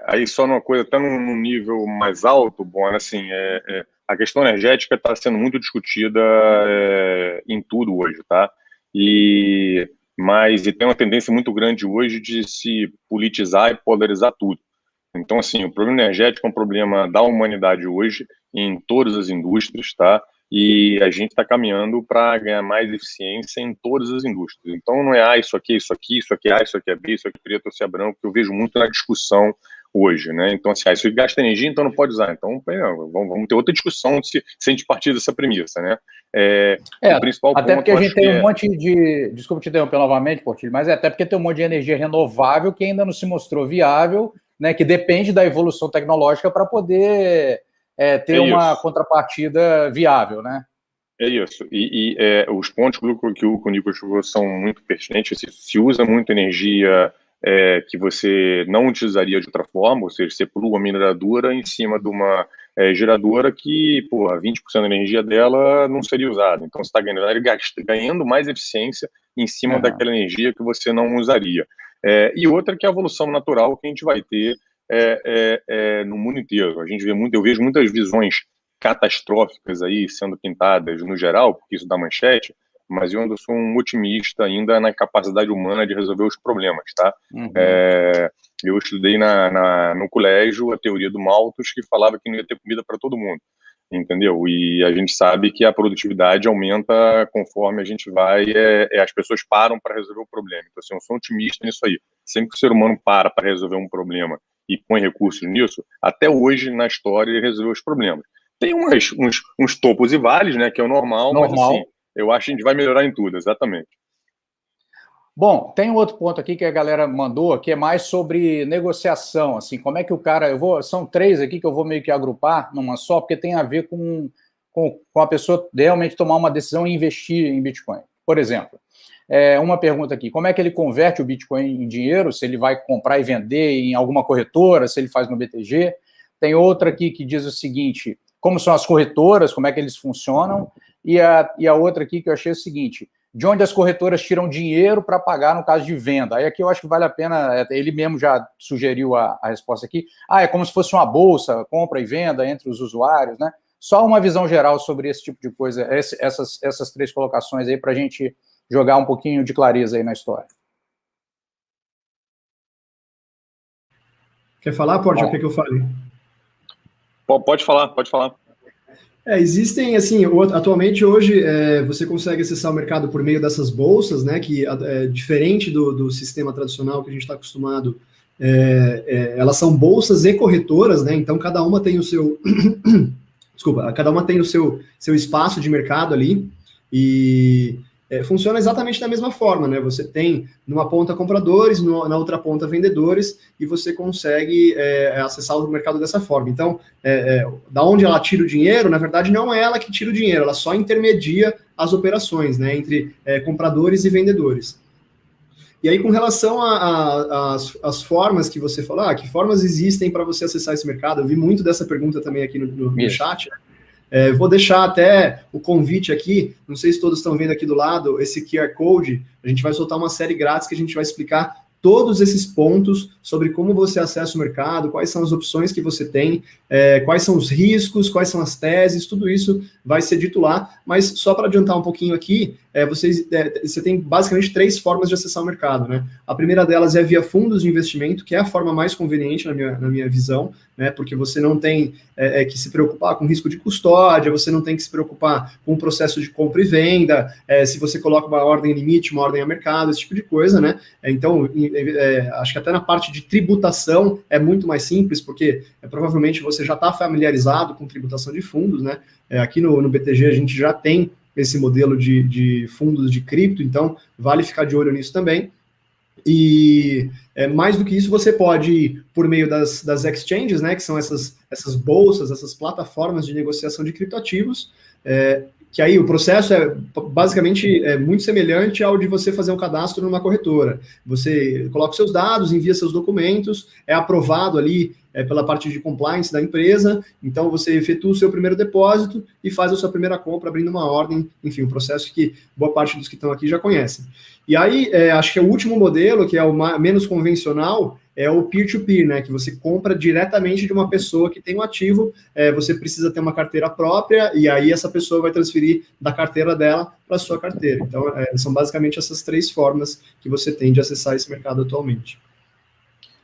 Aí só numa coisa, até num nível mais alto, bom, assim, a questão energética está sendo muito discutida em tudo hoje, tá? E tem uma tendência muito grande hoje de se politizar e polarizar tudo. Então, assim, o problema energético é um problema da humanidade hoje, em todas as indústrias, tá? E a gente está caminhando para ganhar mais eficiência em todas as indústrias. Então, não é isso aqui, isso aqui, isso aqui, isso aqui é B, isso aqui é preto, isso é branco, que eu vejo muito na discussão hoje, né? Então, assim, isso gasta energia, então não pode usar. Então, vamos ter outra discussão se a gente partir dessa premissa, né? O principal até ponto, porque a gente tem um monte de... Desculpa te interromper novamente, Portilho, mas até porque tem um monte de energia renovável que ainda não se mostrou viável, né? Que depende da evolução tecnológica para poder... ter uma contrapartida viável, né? É isso. E os pontos que o Nicolas falou são muito pertinentes. Se usa muito energia que você não utilizaria de outra forma, ou seja, você plugou a mineradora em cima de uma geradora que, 20% da energia dela não seria usada. Então, você está ganhando mais eficiência em cima daquela energia que você não usaria. E outra que é a evolução natural que a gente vai ter no mundo inteiro. Eu vejo muitas visões catastróficas aí sendo pintadas no geral, porque isso dá manchete, mas eu ainda sou um otimista ainda na capacidade humana de resolver os problemas, tá? Uhum. Eu estudei no colégio a teoria do Malthus, que falava que não ia ter comida para todo mundo, entendeu? E a gente sabe que a produtividade aumenta conforme a gente vai, as pessoas param para resolver o problema. Então, assim, eu sou otimista nisso aí. Sempre que o ser humano para resolver um problema e põe recursos nisso, até hoje na história ele resolveu os problemas. Tem uns topos e vales, né, que é o normal, mas assim, eu acho que a gente vai melhorar em tudo, exatamente. Bom, tem um outro ponto aqui que a galera mandou, que é mais sobre negociação, assim, como é que o cara, são 3 aqui que eu vou meio que agrupar numa só, porque tem a ver com a pessoa realmente tomar uma decisão e investir em Bitcoin. Por exemplo, uma pergunta aqui, como é que ele converte o Bitcoin em dinheiro, se ele vai comprar e vender em alguma corretora, se ele faz no BTG. Tem outra aqui que diz o seguinte, como são as corretoras, como é que eles funcionam, e a outra aqui que eu achei o seguinte, de onde as corretoras tiram dinheiro para pagar no caso de venda. Aí aqui eu acho que vale a pena, ele mesmo já sugeriu a resposta aqui, é como se fosse uma bolsa, compra e venda entre os usuários, né? Só uma visão geral sobre esse tipo de coisa, essas 3 colocações aí para a gente jogar um pouquinho de clareza aí na história. Quer falar, Porte? O que eu falei? Pode falar, pode falar. Existem, assim, atualmente hoje você consegue acessar o mercado por meio dessas bolsas, né, que é diferente do sistema tradicional que a gente está acostumado, elas são bolsas e corretoras, né, então cada uma tem o seu, desculpa, cada uma tem o seu espaço de mercado ali, e funciona exatamente da mesma forma, né, você tem numa ponta compradores, na outra ponta vendedores, e você consegue acessar o mercado dessa forma. Então, da onde ela tira o dinheiro, na verdade, não é ela que tira o dinheiro, ela só intermedia as operações, né, entre compradores e vendedores. E aí, com relação às formas que você falou, que formas existem para você acessar esse mercado? Eu vi muito dessa pergunta também aqui no chat, né? Vou deixar até o convite aqui, não sei se todos estão vendo aqui do lado, esse QR Code, a gente vai soltar uma série grátis que a gente vai explicar todos esses pontos sobre como você acessa o mercado, quais são as opções que você tem, quais são os riscos, quais são as teses, tudo isso vai ser dito lá, mas só para adiantar um pouquinho aqui, você tem basicamente 3 formas de acessar o mercado, né? A primeira delas é via fundos de investimento, que é a forma mais conveniente na minha visão, né? Porque você não tem que se preocupar com risco de custódia, você não tem que se preocupar com o processo de compra e venda, se você coloca uma ordem limite, uma ordem a mercado, esse tipo de coisa, né? Então, acho que até na parte de tributação é muito mais simples, porque provavelmente você já está familiarizado com tributação de fundos, né? Aqui no BTG a gente já tem esse modelo de fundos de cripto, então vale ficar de olho nisso também. E mais do que isso, você pode ir por meio das exchanges, né, que são essas bolsas, essas plataformas de negociação de criptoativos, que aí o processo basicamente muito semelhante ao de você fazer um cadastro numa corretora. Você coloca seus dados, envia seus documentos, é aprovado ali pela parte de compliance da empresa, então você efetua o seu primeiro depósito e faz a sua primeira compra abrindo uma ordem, enfim, um processo que boa parte dos que estão aqui já conhecem. E aí, acho que o último modelo, que é o menos convencional, é o peer-to-peer, né, que você compra diretamente de uma pessoa que tem um ativo, você precisa ter uma carteira própria, e aí essa pessoa vai transferir da carteira dela para a sua carteira. Então, são basicamente essas 3 formas que você tem de acessar esse mercado atualmente.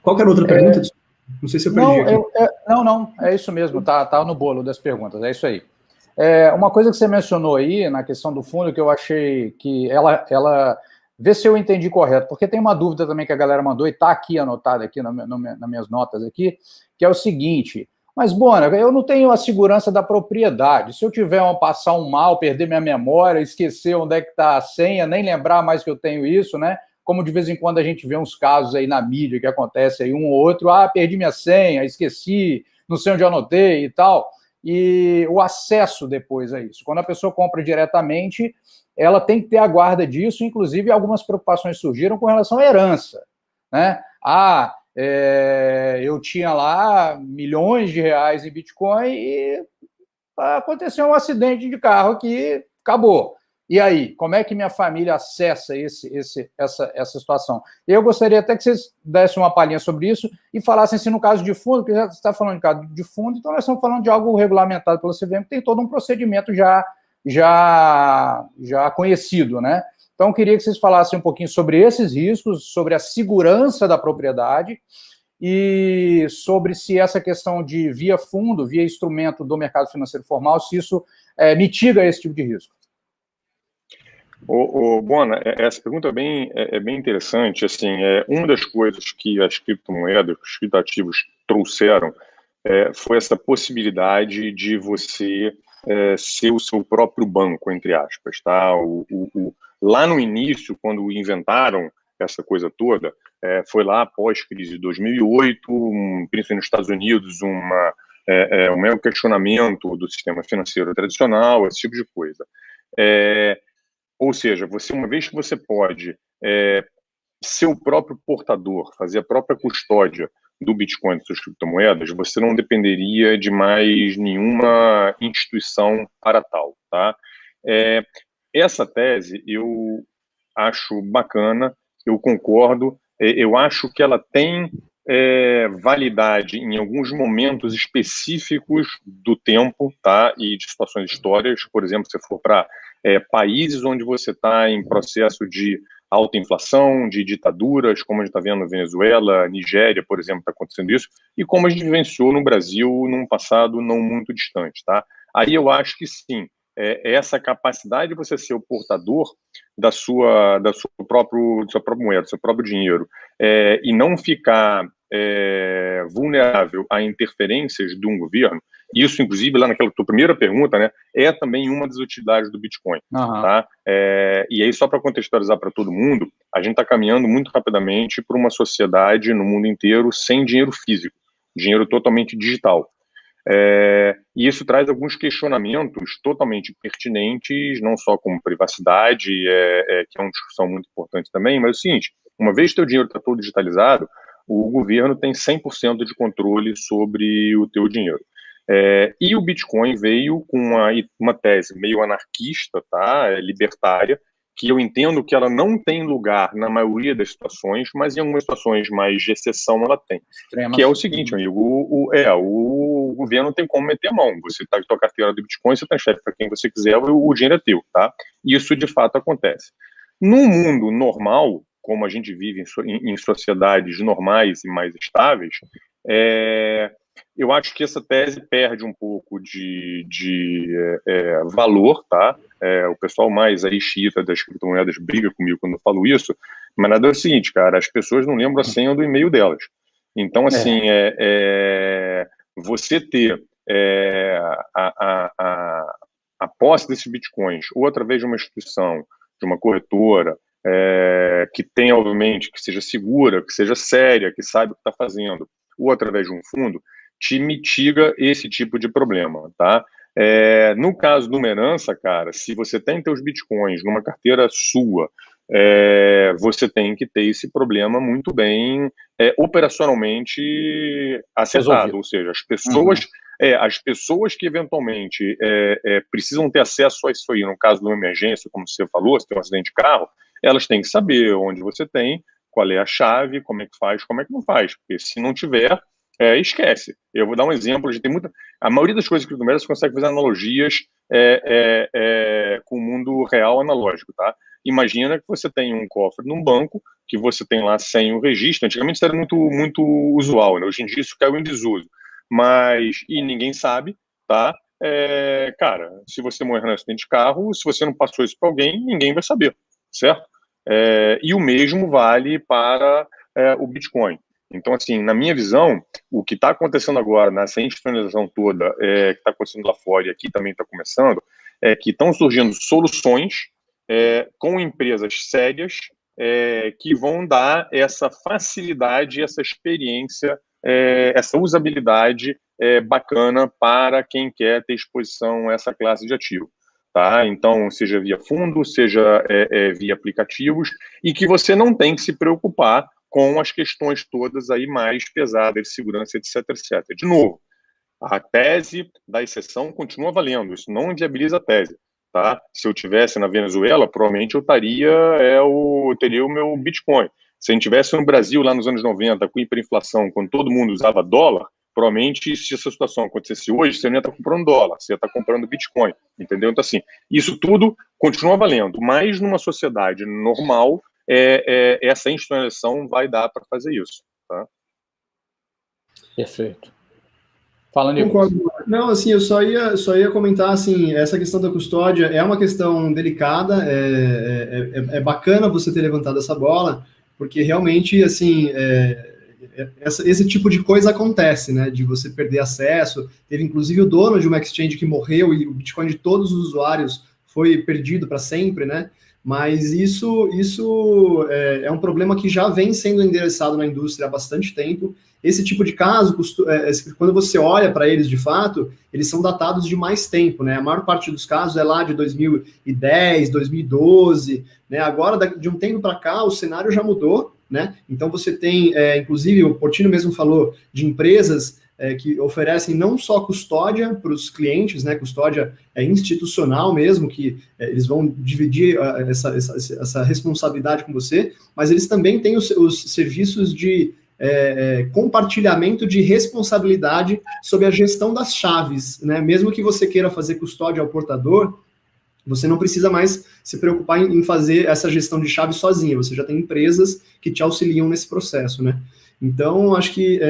Qual que era a outra pergunta? Não sei se eu perdi aqui. Não, é isso mesmo, tá no bolo das perguntas, é isso aí. Uma coisa que você mencionou aí, na questão do fundo, que eu achei que ela vê se eu entendi correto, porque tem uma dúvida também que a galera mandou, e está aqui anotada aqui nas minhas notas aqui, que é o seguinte: mas, Bona, eu não tenho a segurança da propriedade. Se eu tiver passar um mal, perder minha memória, esquecer onde é que está a senha, nem lembrar mais que eu tenho isso, né? Como de vez em quando a gente vê uns casos aí na mídia que acontece aí um ou outro, perdi minha senha, esqueci, não sei onde eu anotei e tal. E o acesso depois a isso. Quando a pessoa compra diretamente, ela tem que ter a guarda disso, inclusive algumas preocupações surgiram com relação à herança, né? Eu tinha lá milhões de reais em Bitcoin e aconteceu um acidente de carro que acabou. E aí, como é que minha família acessa essa situação? Eu gostaria até que vocês dessem uma palhinha sobre isso e falassem assim, no caso de fundo, porque já está falando de caso de fundo, então nós estamos falando de algo regulamentado pela CVM, que tem todo um procedimento já conhecido, né? Então, eu queria que vocês falassem um pouquinho sobre esses riscos, sobre a segurança da propriedade e sobre se essa questão de via fundo, via instrumento do mercado financeiro formal, se isso mitiga esse tipo de risco. Bona, essa pergunta é bem interessante. Assim, uma das coisas que as criptomoedas, os criptoativos trouxeram foi essa possibilidade de você ser o seu próprio banco, entre aspas, tá? Lá no início, quando inventaram essa coisa toda, foi lá após a crise de 2008, principalmente nos Estados Unidos, um questionamento do sistema financeiro tradicional, esse tipo de coisa. Ou seja, uma vez que você pode ser o próprio portador, fazer a própria custódia do Bitcoin, das suas criptomoedas, você não dependeria de mais nenhuma instituição para tal, tá? essa tese eu acho bacana, eu concordo, eu acho que ela tem validade em alguns momentos específicos do tempo, tá? E de situações históricas. Por exemplo, se for para países onde você está em processo de alta inflação, de ditaduras, como a gente está vendo na Venezuela, Nigéria, por exemplo, está acontecendo isso, e como a gente vivenciou no Brasil num passado não muito distante, tá? Aí eu acho que sim, essa capacidade de você ser o portador da sua própria moeda, do seu próprio dinheiro, e não ficar vulnerável a interferências de um governo, isso, inclusive, lá naquela tua primeira pergunta, né, é também uma das utilidades do Bitcoin. Uhum. Tá? E aí, só para contextualizar para todo mundo, a gente está caminhando muito rapidamente para uma sociedade no mundo inteiro sem dinheiro físico, dinheiro totalmente digital. E isso traz alguns questionamentos totalmente pertinentes, não só como privacidade, que é uma discussão muito importante também, mas é o seguinte, uma vez que o teu dinheiro está todo digitalizado, o governo tem 100% de controle sobre o teu dinheiro. E o Bitcoin veio com uma tese meio anarquista, tá? Libertária, que eu entendo que ela não tem lugar na maioria das situações, mas em algumas situações mais de exceção ela tem. Que é o seguinte, amigo, o governo tem como meter a mão. Você está com a tua carteira do Bitcoin, você transfere para quem você quiser, o dinheiro é teu, tá? Isso de fato acontece. No mundo normal, como a gente vive em sociedades normais e mais estáveis, eu acho que essa tese perde um pouco de valor, tá? O pessoal mais aí xiita das criptomoedas briga comigo quando eu falo isso, mas nada é o seguinte, cara, as pessoas não lembram a senha do e-mail delas. Então, assim, você ter a posse desses bitcoins, ou através de uma instituição, de uma corretora, que tenha, obviamente, que seja segura, que seja séria, que saiba o que está fazendo, ou através de um fundo, te mitiga esse tipo de problema, tá? No caso de uma herança, cara, se você tem teus bitcoins numa carteira sua, você tem que ter esse problema muito bem operacionalmente acertado, resolvido. Ou seja, as pessoas que eventualmente precisam ter acesso a isso aí, no caso de uma emergência, como você falou, se tem um acidente de carro, elas têm que saber onde você tem, qual é a chave, como é que faz, como é que não faz, porque se não tiver, esquece. Eu vou dar um exemplo, a maioria das coisas que você consegue fazer analogias com o mundo real analógico, tá? Imagina que você tem um cofre num banco, que você tem lá sem o registro. Antigamente isso era muito, muito usual, né? Hoje em dia isso caiu em desuso. E ninguém sabe, tá? Cara, se você morrer no acidente de carro, se você não passou isso para alguém, ninguém vai saber, certo? E o mesmo vale para o Bitcoin. Então, assim, na minha visão, o que está acontecendo agora, nessa institucionalização toda, que está acontecendo lá fora e aqui também está começando, é que estão surgindo soluções com empresas sérias que vão dar essa facilidade, essa experiência, essa usabilidade bacana para quem quer ter exposição a essa classe de ativo. Tá? Então, seja via fundo, seja via aplicativos, e que você não tem que se preocupar com as questões todas aí mais pesadas de segurança, etc, etc. De novo, a tese da exceção continua valendo, isso não inviabiliza a tese. Tá? Se eu estivesse na Venezuela, provavelmente eu teria o meu Bitcoin. Se a gente estivesse no Brasil, lá nos anos 90, com hiperinflação, quando todo mundo usava dólar, provavelmente, se essa situação acontecesse hoje, você não ia estar comprando dólar, você ia estar comprando Bitcoin, entendeu? Então, assim, isso tudo continua valendo, mas numa sociedade normal, essa institucionalização vai dar para fazer isso, tá? Perfeito. Fala, Nicolas. Não, assim, eu só ia comentar, assim, essa questão da custódia é uma questão delicada, é bacana você ter levantado essa bola, porque realmente, assim, esse tipo de coisa acontece, né, de você perder acesso. Teve, inclusive, o dono de uma exchange que morreu e o Bitcoin de todos os usuários foi perdido para sempre, né, mas isso é um problema que já vem sendo endereçado na indústria há bastante tempo. Esse tipo de caso, quando você olha para eles de fato, eles são datados de mais tempo, né? A maior parte dos casos é lá de 2010, 2012, né? Agora, de um tempo para cá, o cenário já mudou, né? Então você tem, inclusive, o Portino mesmo falou de empresas que oferecem não só custódia para os clientes, né, custódia institucional mesmo, que eles vão dividir essa responsabilidade com você, mas eles também têm os serviços de compartilhamento de responsabilidade sobre a gestão das chaves, né? Mesmo que você queira fazer custódia ao portador, você não precisa mais se preocupar em fazer essa gestão de chave sozinha, você já tem empresas que te auxiliam nesse processo, né? Então, acho que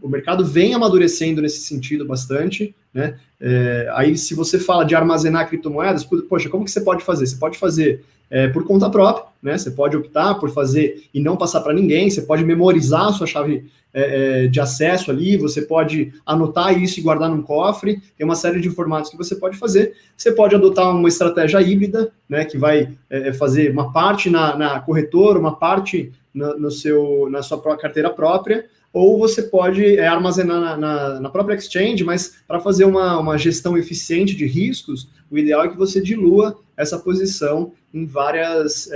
o mercado vem amadurecendo nesse sentido bastante, né? Aí, se você fala de armazenar criptomoedas, poxa, como que você pode fazer? Você pode fazer por conta própria, né? Você pode optar por fazer e não passar para ninguém, você pode memorizar a sua chave de acesso ali, você pode anotar isso e guardar num cofre, tem uma série de formatos que você pode fazer. Você pode adotar uma estratégia híbrida, né? Que vai fazer uma parte na corretora, uma parte na sua carteira própria, ou você pode armazenar na própria exchange, mas para fazer uma gestão eficiente de riscos, o ideal é que você dilua essa posição em várias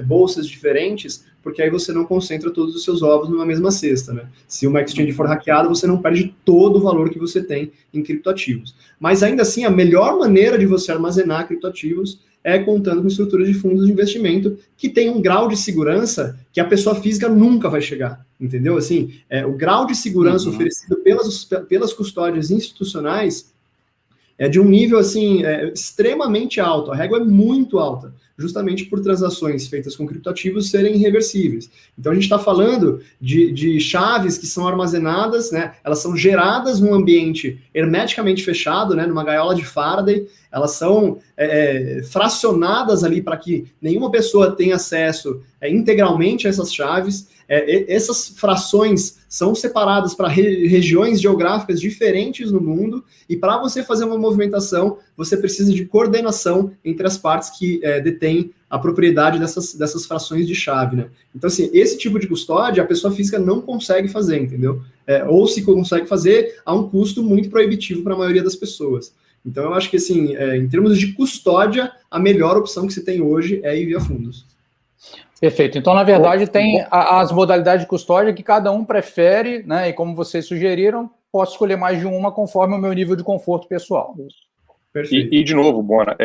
bolsas diferentes, porque aí você não concentra todos os seus ovos numa mesma cesta, né? Se uma exchange for hackeada, você não perde todo o valor que você tem em criptoativos. Mas ainda assim, a melhor maneira de você armazenar criptoativos é contando com estruturas de fundos de investimento que tem um grau de segurança que a pessoa física nunca vai chegar, entendeu? Assim, o grau de segurança oferecido pelas custódias institucionais é de um nível, assim, extremamente alto. A régua é muito alta, justamente por transações feitas com criptoativos serem irreversíveis. Então, a gente está falando de chaves que são armazenadas, né? Elas são geradas num ambiente hermeticamente fechado, né? Numa gaiola de Faraday. Elas são fracionadas ali para que nenhuma pessoa tenha acesso integralmente a essas chaves. Essas frações são separadas para regiões geográficas diferentes no mundo, e para você fazer uma movimentação, você precisa de coordenação entre as partes que detêm a propriedade dessas frações de chave, né? Então, assim, esse tipo de custódia a pessoa física não consegue fazer, entendeu? Ou se consegue fazer a um custo muito proibitivo para a maioria das pessoas. Então, eu acho que, assim, em termos de custódia, a melhor opção que se tem hoje é ir via fundos. Perfeito. Então, na verdade, tem as modalidades de custódia que cada um prefere, né? E como vocês sugeriram, posso escolher mais de uma conforme o meu nível de conforto pessoal. Perfeito. E de novo, Bona,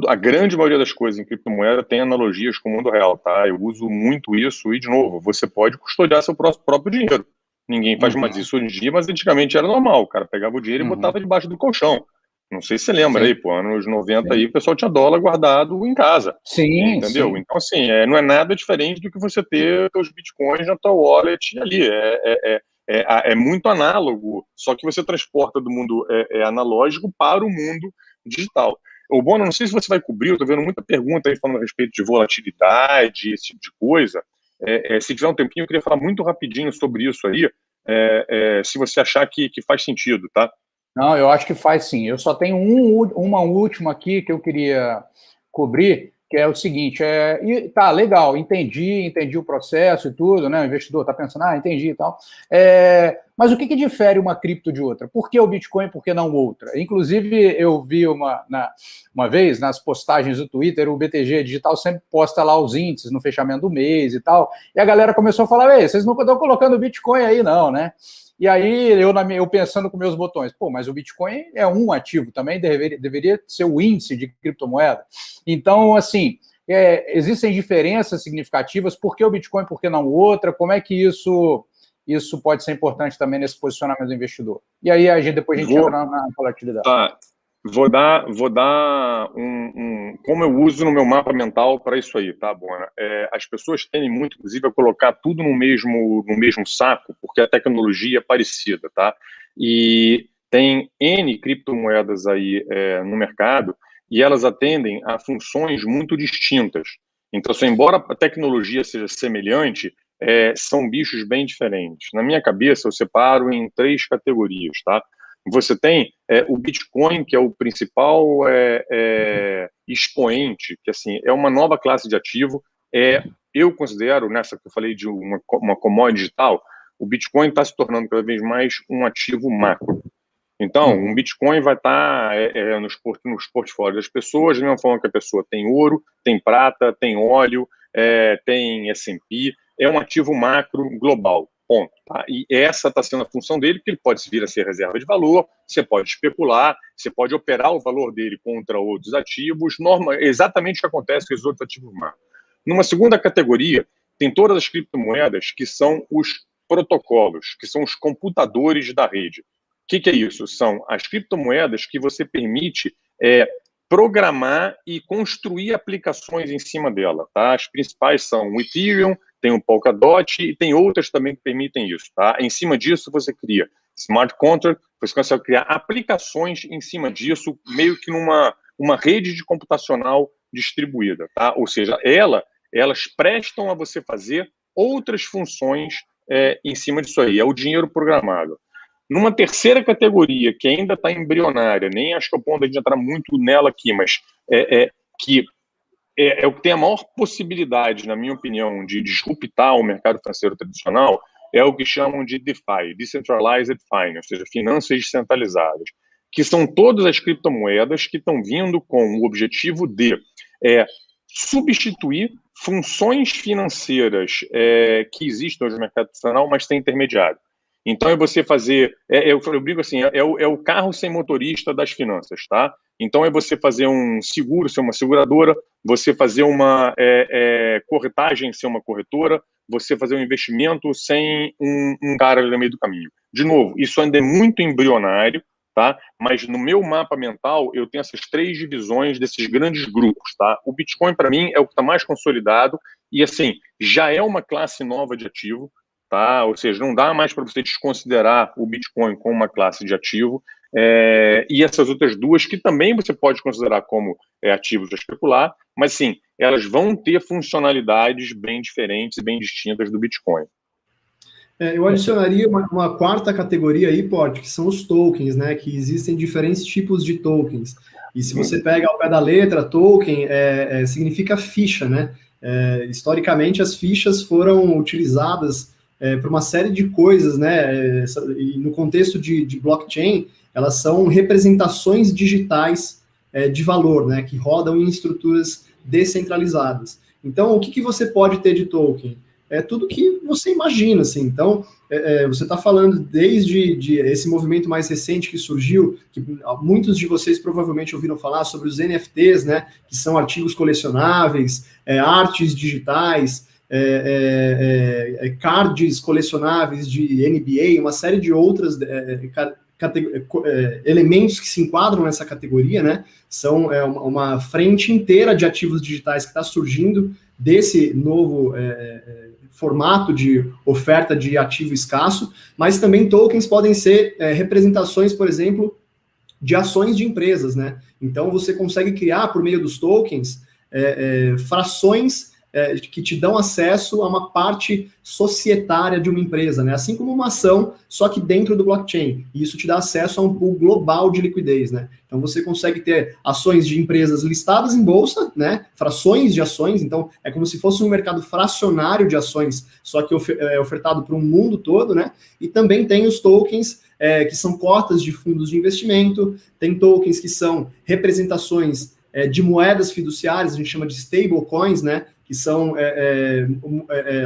a grande maioria das coisas em criptomoeda tem analogias com o mundo real, tá? Eu uso muito isso e, de novo, você pode custodiar seu próprio dinheiro. Ninguém faz mais isso hoje em dia, mas antigamente era normal. O cara pegava o dinheiro e botava debaixo do colchão. Não sei se você lembra aí, anos 90 aí, o pessoal tinha dólar guardado em casa. Sim, entendeu? Sim. Então, assim, não é nada diferente do que você ter os bitcoins na tua wallet ali. É muito análogo, só que você transporta do mundo analógico para o mundo digital. O Bona, não sei se você vai cobrir, eu estou vendo muita pergunta aí falando a respeito de volatilidade, esse tipo de coisa. Se tiver um tempinho, eu queria falar muito rapidinho sobre isso aí, se você achar que faz sentido, tá? Não, eu acho que faz sim. Eu só tenho uma última aqui que eu queria cobrir, que é o seguinte, tá, legal, entendi o processo e tudo, né? O investidor está pensando, entendi e tal. Mas o que difere uma cripto de outra? Por que o Bitcoin, por que não outra? Inclusive, eu vi uma vez, nas postagens do Twitter, o BTG Digital sempre posta lá os índices no fechamento do mês e tal, e a galera começou a falar, vocês não estão colocando o Bitcoin aí não, né? E aí, eu pensando com meus botões, mas o Bitcoin é um ativo também, deveria ser o índice de criptomoeda. Então, assim, existem diferenças significativas, por que o Bitcoin, por que não outra? Como é que isso pode ser importante também nesse posicionamento do investidor? E aí, depois a gente entra na volatilidade. Tá. Vou dar como eu uso no meu mapa mental para isso aí, tá, Bona? As pessoas tendem muito, inclusive, a colocar tudo no mesmo saco, porque a tecnologia é parecida, tá? E tem N criptomoedas aí no mercado e elas atendem a funções muito distintas. Então, embora a tecnologia seja semelhante, são bichos bem diferentes. Na minha cabeça, eu separo em 3 categorias, tá? Você tem o Bitcoin, que é o principal expoente, que assim, é uma nova classe de ativo. Eu considero, nessa que eu falei de uma commodity digital, o Bitcoin está se tornando cada vez mais um ativo macro. Então, um Bitcoin vai estar nos portfólios das pessoas, da mesma forma que a pessoa tem ouro, tem prata, tem óleo, tem S&P, é um ativo macro global. ponto. Tá? E essa está sendo a função dele, porque ele pode vir a ser reserva de valor, você pode especular, você pode operar o valor dele contra outros ativos, exatamente o que acontece com os outros ativos macro. Numa segunda categoria, tem todas as criptomoedas que são os protocolos, que são os computadores da rede. O que é isso? São as criptomoedas que você permite programar e construir aplicações em cima dela. Tá? As principais são o Ethereum, tem o Polkadot e tem outras também que permitem isso. Tá? Em cima disso, você cria smart contract, você consegue criar aplicações em cima disso, meio que numa rede de computacional distribuída. Tá? Ou seja, elas prestam a você fazer outras funções em cima disso aí. É o dinheiro programado. Numa terceira categoria, que ainda está embrionária, nem acho que é o ponto de a gente entrar muito nela aqui, mas que é o que tem a maior possibilidade, na minha opinião, de disruptar o mercado financeiro tradicional, é o que chamam de DeFi, Decentralized Finance, ou seja, finanças descentralizadas, que são todas as criptomoedas que estão vindo com o objetivo de substituir funções financeiras que existem hoje no mercado tradicional, mas sem intermediário. Então, é você fazer... eu brinco assim, é o carro sem motorista das finanças, tá? Então, é você fazer um seguro, ser uma seguradora, você fazer uma corretagem, ser uma corretora, você fazer um investimento sem um cara no meio do caminho. De novo, isso ainda é muito embrionário, tá? Mas no meu mapa mental, eu tenho essas 3 divisões desses grandes grupos, tá? O Bitcoin, para mim, é o que está mais consolidado e, assim, já é uma classe nova de ativo, tá? Ou seja, não dá mais para você desconsiderar o Bitcoin como uma classe de ativo, e essas outras duas que também você pode considerar como ativos a especular, mas sim, elas vão ter funcionalidades bem diferentes e bem distintas do Bitcoin. Eu adicionaria uma quarta categoria aí, Porte, que são os tokens, né? Que existem diferentes tipos de tokens. E se você pega ao pé da letra, token significa ficha, né? Historicamente, as fichas foram utilizadas para uma série de coisas, né? E no contexto de blockchain, elas são representações digitais de valor, né? Que rodam em estruturas descentralizadas. Então, o que você pode ter de token? É tudo que você imagina, assim. Então, você está falando desde esse movimento mais recente que surgiu, que muitos de vocês provavelmente ouviram falar sobre os NFTs, né? Que são artigos colecionáveis, artes digitais, cards colecionáveis de NBA, uma série de outras elementos que se enquadram nessa categoria, né? São uma frente inteira de ativos digitais que está surgindo desse novo formato de oferta de ativo escasso, mas também tokens podem ser representações, por exemplo, de ações de empresas, né? Então, você consegue criar, por meio dos tokens, frações que te dão acesso a uma parte societária de uma empresa, né? Assim como uma ação, só que dentro do blockchain. E isso te dá acesso a um pool global de liquidez, né? Então você consegue ter ações de empresas listadas em bolsa, né? Frações de ações, então é como se fosse um mercado fracionário de ações, só que ofertado para o mundo todo, né? E também tem os tokens, que são cotas de fundos de investimento, tem tokens que são representações de moedas fiduciárias, a gente chama de stablecoins, né? Que são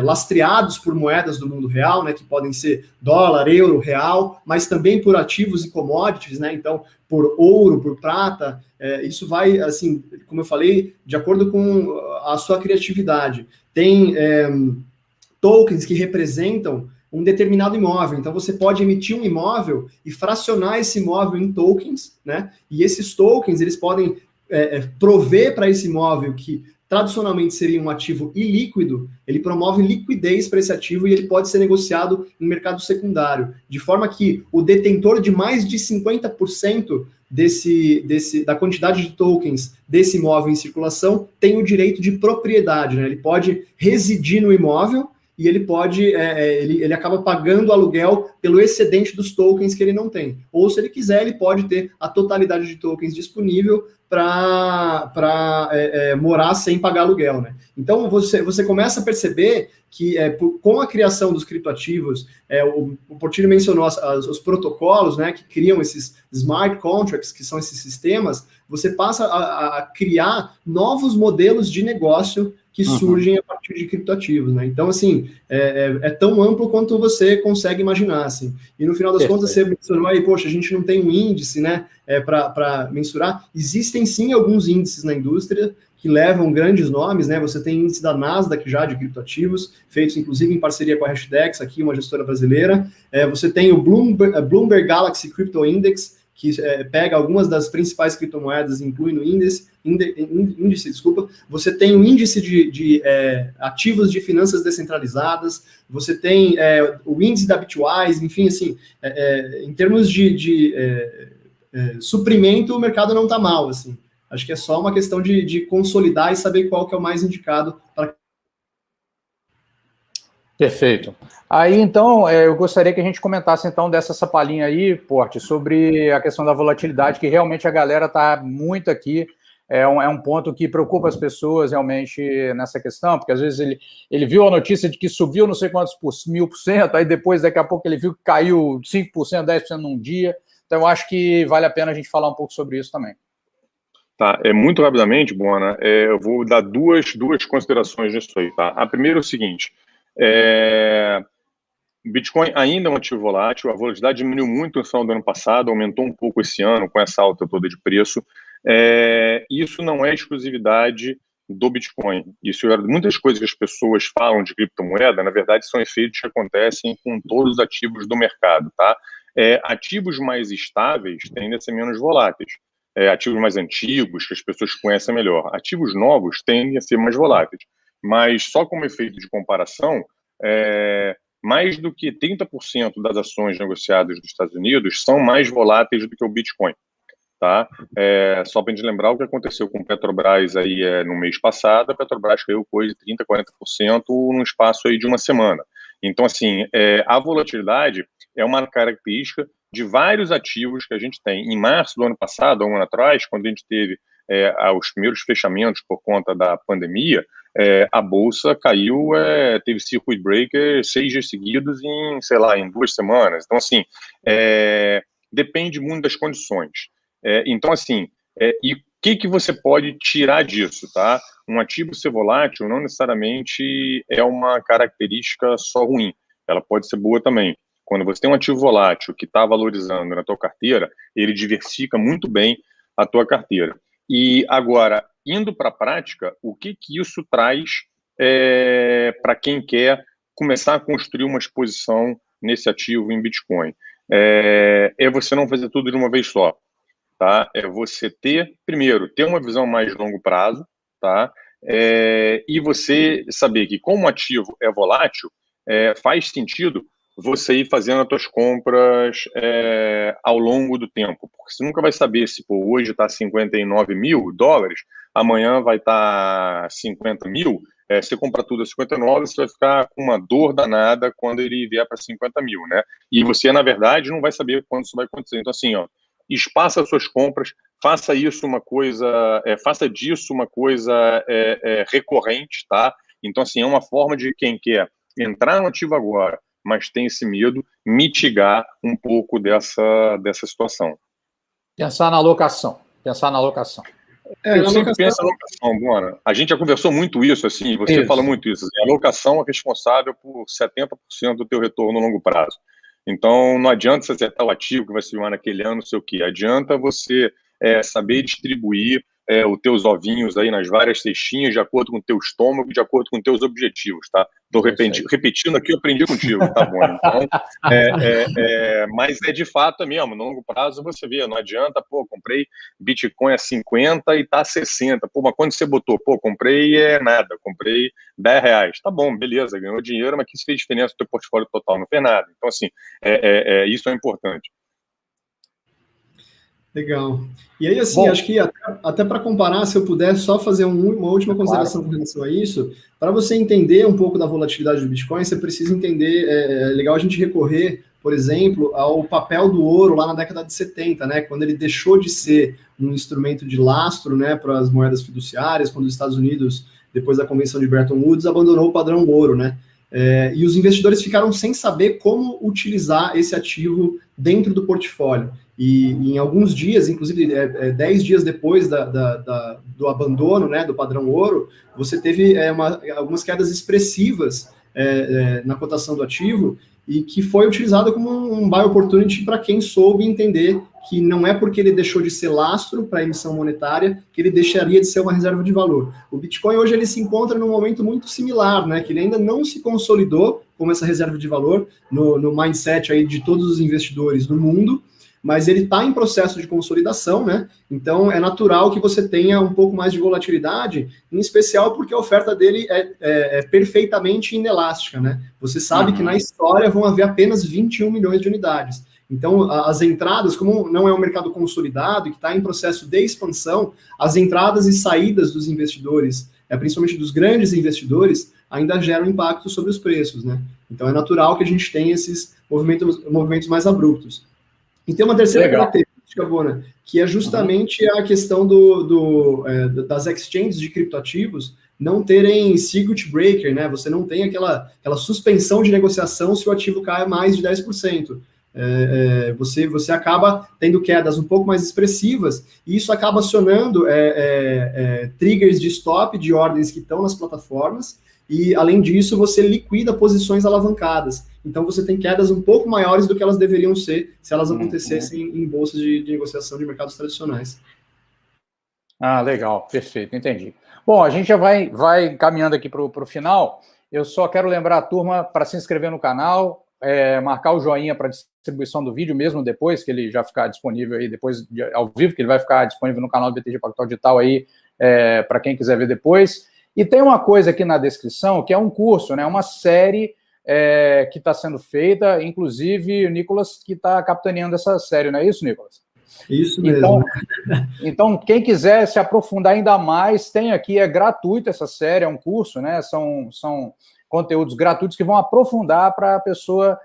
lastreados por moedas do mundo real, né, que podem ser dólar, euro, real, mas também por ativos e commodities, né, então por ouro, por prata, isso vai, assim, como eu falei, de acordo com a sua criatividade. Tem tokens que representam um determinado imóvel, então você pode emitir um imóvel e fracionar esse imóvel em tokens, né, e esses tokens, eles podem prover para esse imóvel que tradicionalmente seria um ativo ilíquido, ele promove liquidez para esse ativo e ele pode ser negociado em mercado secundário, de forma que o detentor de mais de 50% da quantidade de tokens desse imóvel em circulação tem o direito de propriedade, né? Ele pode residir no imóvel e ele pode, ele acaba pagando aluguel pelo excedente dos tokens que ele não tem. Ou, se ele quiser, ele pode ter a totalidade de tokens disponível para morar sem pagar aluguel, né? Então, você começa a perceber que, com a criação dos criptoativos, o Portillo mencionou os protocolos, né, que criam esses smart contracts, que são esses sistemas, você passa a criar novos modelos de negócio que surgem a partir de criptoativos, né? Então, assim, é tão amplo quanto você consegue imaginar, assim. E no final das contas, você mencionou aí, poxa, a gente não tem um índice, né, para mensurar. Existem, sim, alguns índices na indústria que levam grandes nomes, né? Você tem índice da Nasdaq já de criptoativos, feitos, inclusive, em parceria com a Hashdex, aqui, uma gestora brasileira. Você tem o Bloomberg Galaxy Crypto Index, que pega algumas das principais criptomoedas e inclui no índice, desculpa. Você tem o índice de ativos de finanças descentralizadas, você tem o índice da Bitwise, enfim, assim, em termos de suprimento, o mercado não está mal, assim. Acho que é só uma questão de consolidar e saber qual que é o mais indicado para. Perfeito. Aí, então, eu gostaria que a gente comentasse, então, dessa palhinha aí, Porte, sobre a questão da volatilidade, que realmente a galera está muito aqui, é um ponto que preocupa as pessoas realmente nessa questão, porque às vezes ele viu a notícia de que subiu não sei quantos mil por cento, aí depois, daqui a pouco, ele viu que caiu 5%, 10% num dia, então eu acho que vale a pena a gente falar um pouco sobre isso também. Tá, muito rapidamente, Bona, eu vou dar duas considerações nisso aí, tá? A primeira é o seguinte, o Bitcoin ainda é um ativo volátil, a volatilidade diminuiu muito no final do ano passado, aumentou um pouco esse ano com essa alta toda de preço. Isso não é exclusividade do Bitcoin. Isso muitas coisas que as pessoas falam de criptomoeda, na verdade, são efeitos que acontecem com todos os ativos do mercado, tá? Ativos mais estáveis tendem a ser menos voláteis. Ativos mais antigos, que as pessoas conhecem melhor. Ativos novos tendem a ser mais voláteis. Mas só como efeito de comparação, mais do que 30% das ações negociadas dos Estados Unidos são mais voláteis do que o Bitcoin. Tá? Só para a gente lembrar o que aconteceu com o Petrobras aí, no mês passado, a Petrobras caiu coisa de 30%, 40% num espaço aí de uma semana. Então, assim, a volatilidade é uma característica de vários ativos que a gente tem. Em março do ano passado, há um ano atrás, quando a gente teve os primeiros fechamentos por conta da pandemia, a Bolsa caiu, teve circuit breaker 6 dias seguidos em 2 semanas. Então, assim, depende muito das condições. Então, assim, e o que você pode tirar disso, tá? Um ativo ser volátil não necessariamente é uma característica só ruim, ela pode ser boa também. Quando você tem um ativo volátil que está valorizando na tua carteira, ele diversifica muito bem a tua carteira. E agora, indo para a prática, o que isso traz para quem quer começar a construir uma exposição nesse ativo em Bitcoin? Você não fazer tudo de uma vez só. Tá? Você primeiro, ter uma visão mais longo prazo, tá? E você saber que como o ativo é volátil, faz sentido você ir fazendo as suas compras ao longo do tempo, porque você nunca vai saber se hoje está $59 mil, amanhã vai estar 50 mil, você compra tudo a 59, você vai ficar com uma dor danada quando ele vier para 50 mil, né? E você, na verdade, não vai saber quando isso vai acontecer. Então, assim, espaça as suas compras, faça disso uma coisa recorrente, tá? Então, assim, é uma forma de quem quer entrar no ativo agora, mas tem esse medo, mitigar um pouco dessa situação. Pensar na alocação. Eu sempre penso na alocação, Bona. A gente já conversou muito isso, assim, você fala muito isso. A alocação é responsável por 70% do teu retorno no longo prazo. Então, não adianta você acertar o ativo que vai se firmar naquele ano, não sei o quê. Adianta você saber distribuir os teus ovinhos aí nas várias cestinhas de acordo com o teu estômago, de acordo com os teus objetivos, tá? Estou repetindo aqui, eu aprendi contigo, tá bom? Então, mas de fato mesmo, no longo prazo você vê, não adianta, comprei Bitcoin a 50 e tá a 60, mas quando você botou, comprei nada, comprei R$10, tá bom, beleza, ganhou dinheiro, mas que isso fez diferença no teu portfólio total? Não fez nada. Então, assim, isso é importante. Legal. E aí, assim, acho que até para comparar, se eu puder só fazer uma última consideração com relação a isso, para você entender um pouco da volatilidade do Bitcoin, você precisa entender, é legal a gente recorrer, por exemplo, ao papel do ouro lá na década de 70, né, quando ele deixou de ser um instrumento de lastro, né, para as moedas fiduciárias, quando os Estados Unidos, depois da Convenção de Bretton Woods, abandonou o padrão ouro, né. e os investidores ficaram sem saber como utilizar esse ativo dentro do portfólio. E em alguns dias, inclusive 10 dias depois do abandono, né, do padrão ouro, você teve algumas quedas expressivas na cotação do ativo, e que foi utilizado como um buy opportunity para quem soube entender que não é porque ele deixou de ser lastro para a emissão monetária que ele deixaria de ser uma reserva de valor. O Bitcoin hoje ele se encontra num momento muito similar, né, que ele ainda não se consolidou como essa reserva de valor no mindset aí de todos os investidores do mundo, mas ele está em processo de consolidação, né? Então é natural que você tenha um pouco mais de volatilidade, em especial porque a oferta dele é perfeitamente inelástica, né? Você sabe que na história vão haver apenas 21 milhões de unidades. Então, as entradas, como não é um mercado consolidado e que está em processo de expansão, as entradas e saídas dos investidores, principalmente dos grandes investidores, ainda geram impacto sobre os preços, né? Então é natural que a gente tenha esses movimentos mais abruptos. E tem uma terceira característica, Bona, que é justamente a questão das exchanges de criptoativos não terem circuit breaker, né? Você não tem aquela suspensão de negociação se o ativo cai mais de 10%. Você acaba tendo quedas um pouco mais expressivas, e isso acaba acionando triggers de stop de ordens que estão nas plataformas, e, além disso, você liquida posições alavancadas. Então, você tem quedas um pouco maiores do que elas deveriam ser se elas acontecessem em bolsas de negociação de mercados tradicionais. Ah, legal, perfeito, entendi. Bom, a gente já vai caminhando aqui para o final. Eu só quero lembrar a turma para se inscrever no canal, marcar o joinha para distribuição do vídeo, mesmo depois que ele já ficar disponível aí, depois ao vivo, que ele vai ficar disponível no canal do BTG Pactual Digital aí, para quem quiser ver depois. E tem uma coisa aqui na descrição, que é um curso, né, uma série que está sendo feita, inclusive o Nicolas que está capitaneando essa série, não é isso, Nicolas? Isso mesmo. Então, quem quiser se aprofundar ainda mais, tem aqui, é gratuito essa série, é um curso, né? São conteúdos gratuitos que vão aprofundar para a pessoa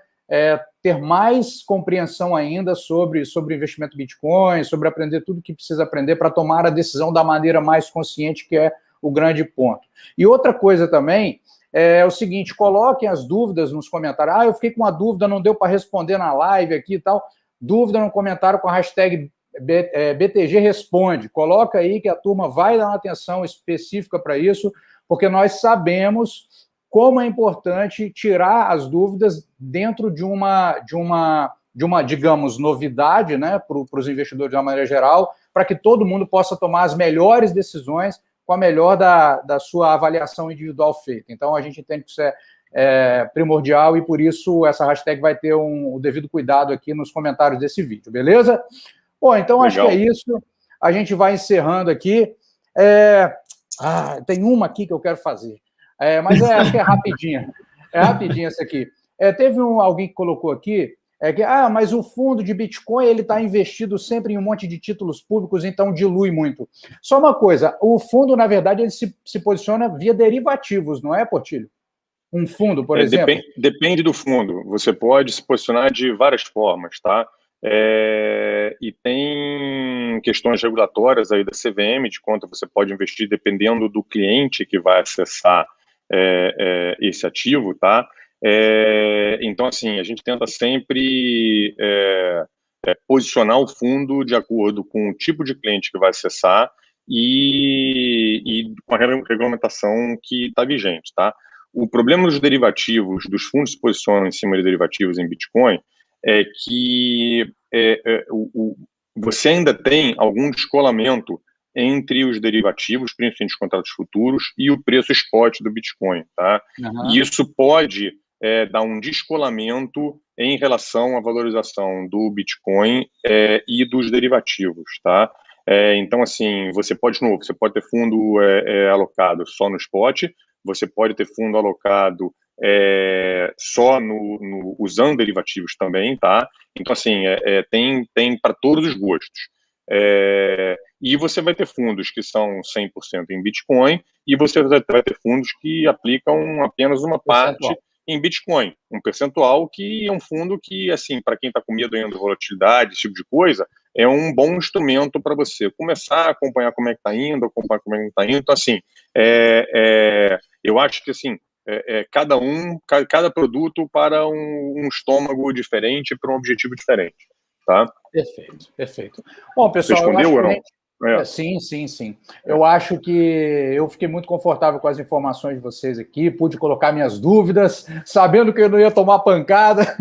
ter mais compreensão ainda sobre investimento em Bitcoin, sobre aprender tudo que precisa aprender para tomar a decisão da maneira mais consciente, que é o grande ponto. E outra coisa também é o seguinte, coloquem as dúvidas nos comentários. Eu fiquei com uma dúvida, não deu para responder na live aqui e tal. Dúvida no comentário com a hashtag BTG Responde. Coloca aí que a turma vai dar uma atenção específica para isso, porque nós sabemos como é importante tirar as dúvidas dentro de uma digamos, novidade, né, para os investidores de uma maneira geral, para que todo mundo possa tomar as melhores decisões com a melhor da sua avaliação individual feita. Então, a gente entende que isso é primordial e, por isso, essa hashtag vai ter o devido cuidado aqui nos comentários desse vídeo, beleza? Bom, então, acho que é isso. A gente vai encerrando aqui. Tem uma aqui que eu quero fazer, mas acho que é rapidinha. É rapidinha essa aqui. Teve alguém que colocou aqui, mas o fundo de Bitcoin ele está investido sempre em um monte de títulos públicos, então dilui muito. Só uma coisa, o fundo, na verdade, ele se posiciona via derivativos, não é, Portilho? Um fundo, por exemplo? Depende do fundo. Você pode se posicionar de várias formas, tá? E tem questões regulatórias aí da CVM de quanto você pode investir dependendo do cliente que vai acessar esse ativo, tá? Então, assim, a gente tenta sempre posicionar o fundo de acordo com o tipo de cliente que vai acessar e com a regulamentação que está vigente, tá? O problema dos derivativos, dos fundos que se posicionam em cima de derivativos em Bitcoin, é que você ainda tem algum descolamento entre os derivativos, principalmente os contratos futuros, e o preço spot do Bitcoin, tá? E isso pode dar um descolamento em relação à valorização do Bitcoin e dos derivativos, tá? Então, assim, você pode ter fundo alocado só no spot, você pode ter fundo alocado só usando derivativos também, tá? Então, assim, tem para todos os gostos. E você vai ter fundos que são 100% em Bitcoin e você vai ter fundos que aplicam apenas uma parte em Bitcoin, um percentual que é um fundo que, assim, para quem está com medo ainda de volatilidade, esse tipo de coisa, é um bom instrumento para você começar a acompanhar como é que está indo, acompanhar como é que está indo. Então, assim, eu acho que, assim, cada produto para um estômago diferente, para um objetivo diferente, tá? Perfeito, perfeito. Bom, pessoal, respondeu ou não? Sim. Eu acho que eu fiquei muito confortável com as informações de vocês aqui, pude colocar minhas dúvidas, sabendo que eu não ia tomar pancada.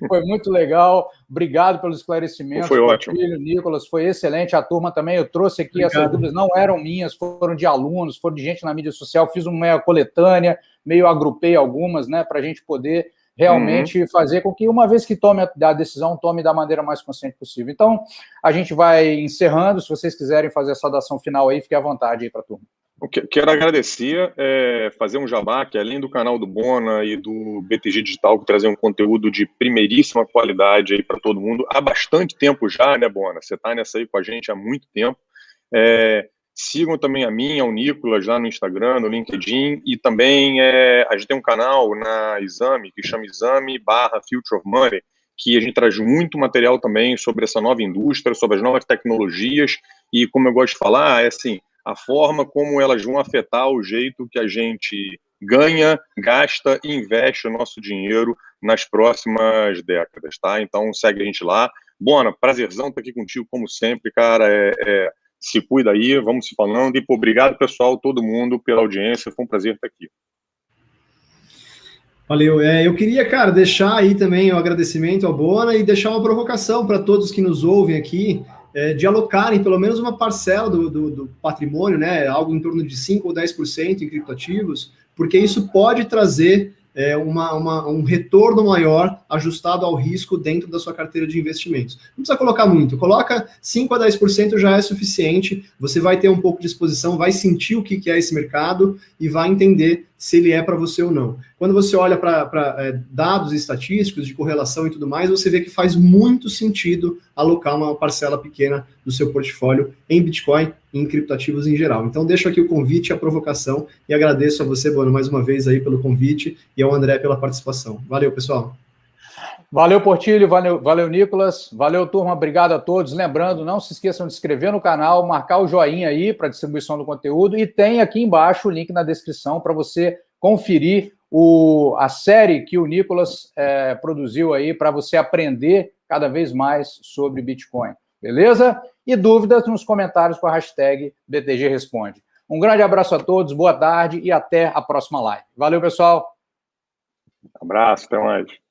Foi muito legal. Obrigado pelos esclarecimentos. Foi ótimo. Nicolas, foi excelente. A turma também, eu trouxe aqui, essas dúvidas não eram minhas, foram de alunos, foram de gente na mídia social. Fiz uma coletânea, meio agrupei algumas, né, para a gente poder realmente fazer com que, uma vez que tome a decisão, tome da maneira mais consciente possível. Então, a gente vai encerrando. Se vocês quiserem fazer a saudação final aí, fique à vontade aí para a turma. Quero agradecer, fazer um jabá, que além do canal do Bona e do BTG Digital, que trazer um conteúdo de primeiríssima qualidade aí para todo mundo, há bastante tempo já, né, Bona? Você está nessa aí com a gente há muito tempo. Sigam também a mim, ao Nicolas, lá no Instagram, no LinkedIn, e também a gente tem um canal na Exame, que chama Exame/Future of Money, que a gente traz muito material também sobre essa nova indústria, sobre as novas tecnologias, e como eu gosto de falar, assim, a forma como elas vão afetar o jeito que a gente ganha, gasta e investe o nosso dinheiro nas próximas décadas, tá? Então segue a gente lá. Bona, prazerzão estar aqui contigo, como sempre, cara, se cuida aí, vamos se falando, e obrigado, pessoal, todo mundo, pela audiência, foi um prazer estar aqui. Valeu. Eu queria, cara, deixar aí também o agradecimento ao Bona e deixar uma provocação para todos que nos ouvem aqui, de alocarem pelo menos uma parcela do patrimônio, né, algo em torno de 5 ou 10% em criptoativos, porque isso pode trazer um retorno maior ajustado ao risco dentro da sua carteira de investimentos. Não precisa colocar muito, coloca 5 a 10% já é suficiente, você vai ter um pouco de exposição, vai sentir o que é esse mercado e vai entender se ele é para você ou não. Quando você olha para dados estatísticos de correlação e tudo mais, você vê que faz muito sentido alocar uma parcela pequena do seu portfólio em Bitcoin e em criptoativos em geral. Então, deixo aqui o convite e a provocação e agradeço a você, Bona, mais uma vez aí pelo convite e ao André pela participação. Valeu, pessoal. Valeu, Portilho, valeu, Nicolas, valeu, turma, obrigado a todos. Lembrando, não se esqueçam de se inscrever no canal, marcar o joinha aí para distribuição do conteúdo e tem aqui embaixo o link na descrição para você conferir a série que o Nicolas produziu aí para você aprender cada vez mais sobre Bitcoin, beleza? E dúvidas nos comentários com a hashtag BTG Responde. Um grande abraço a todos, boa tarde e até a próxima live. Valeu, pessoal. Abraço, até mais.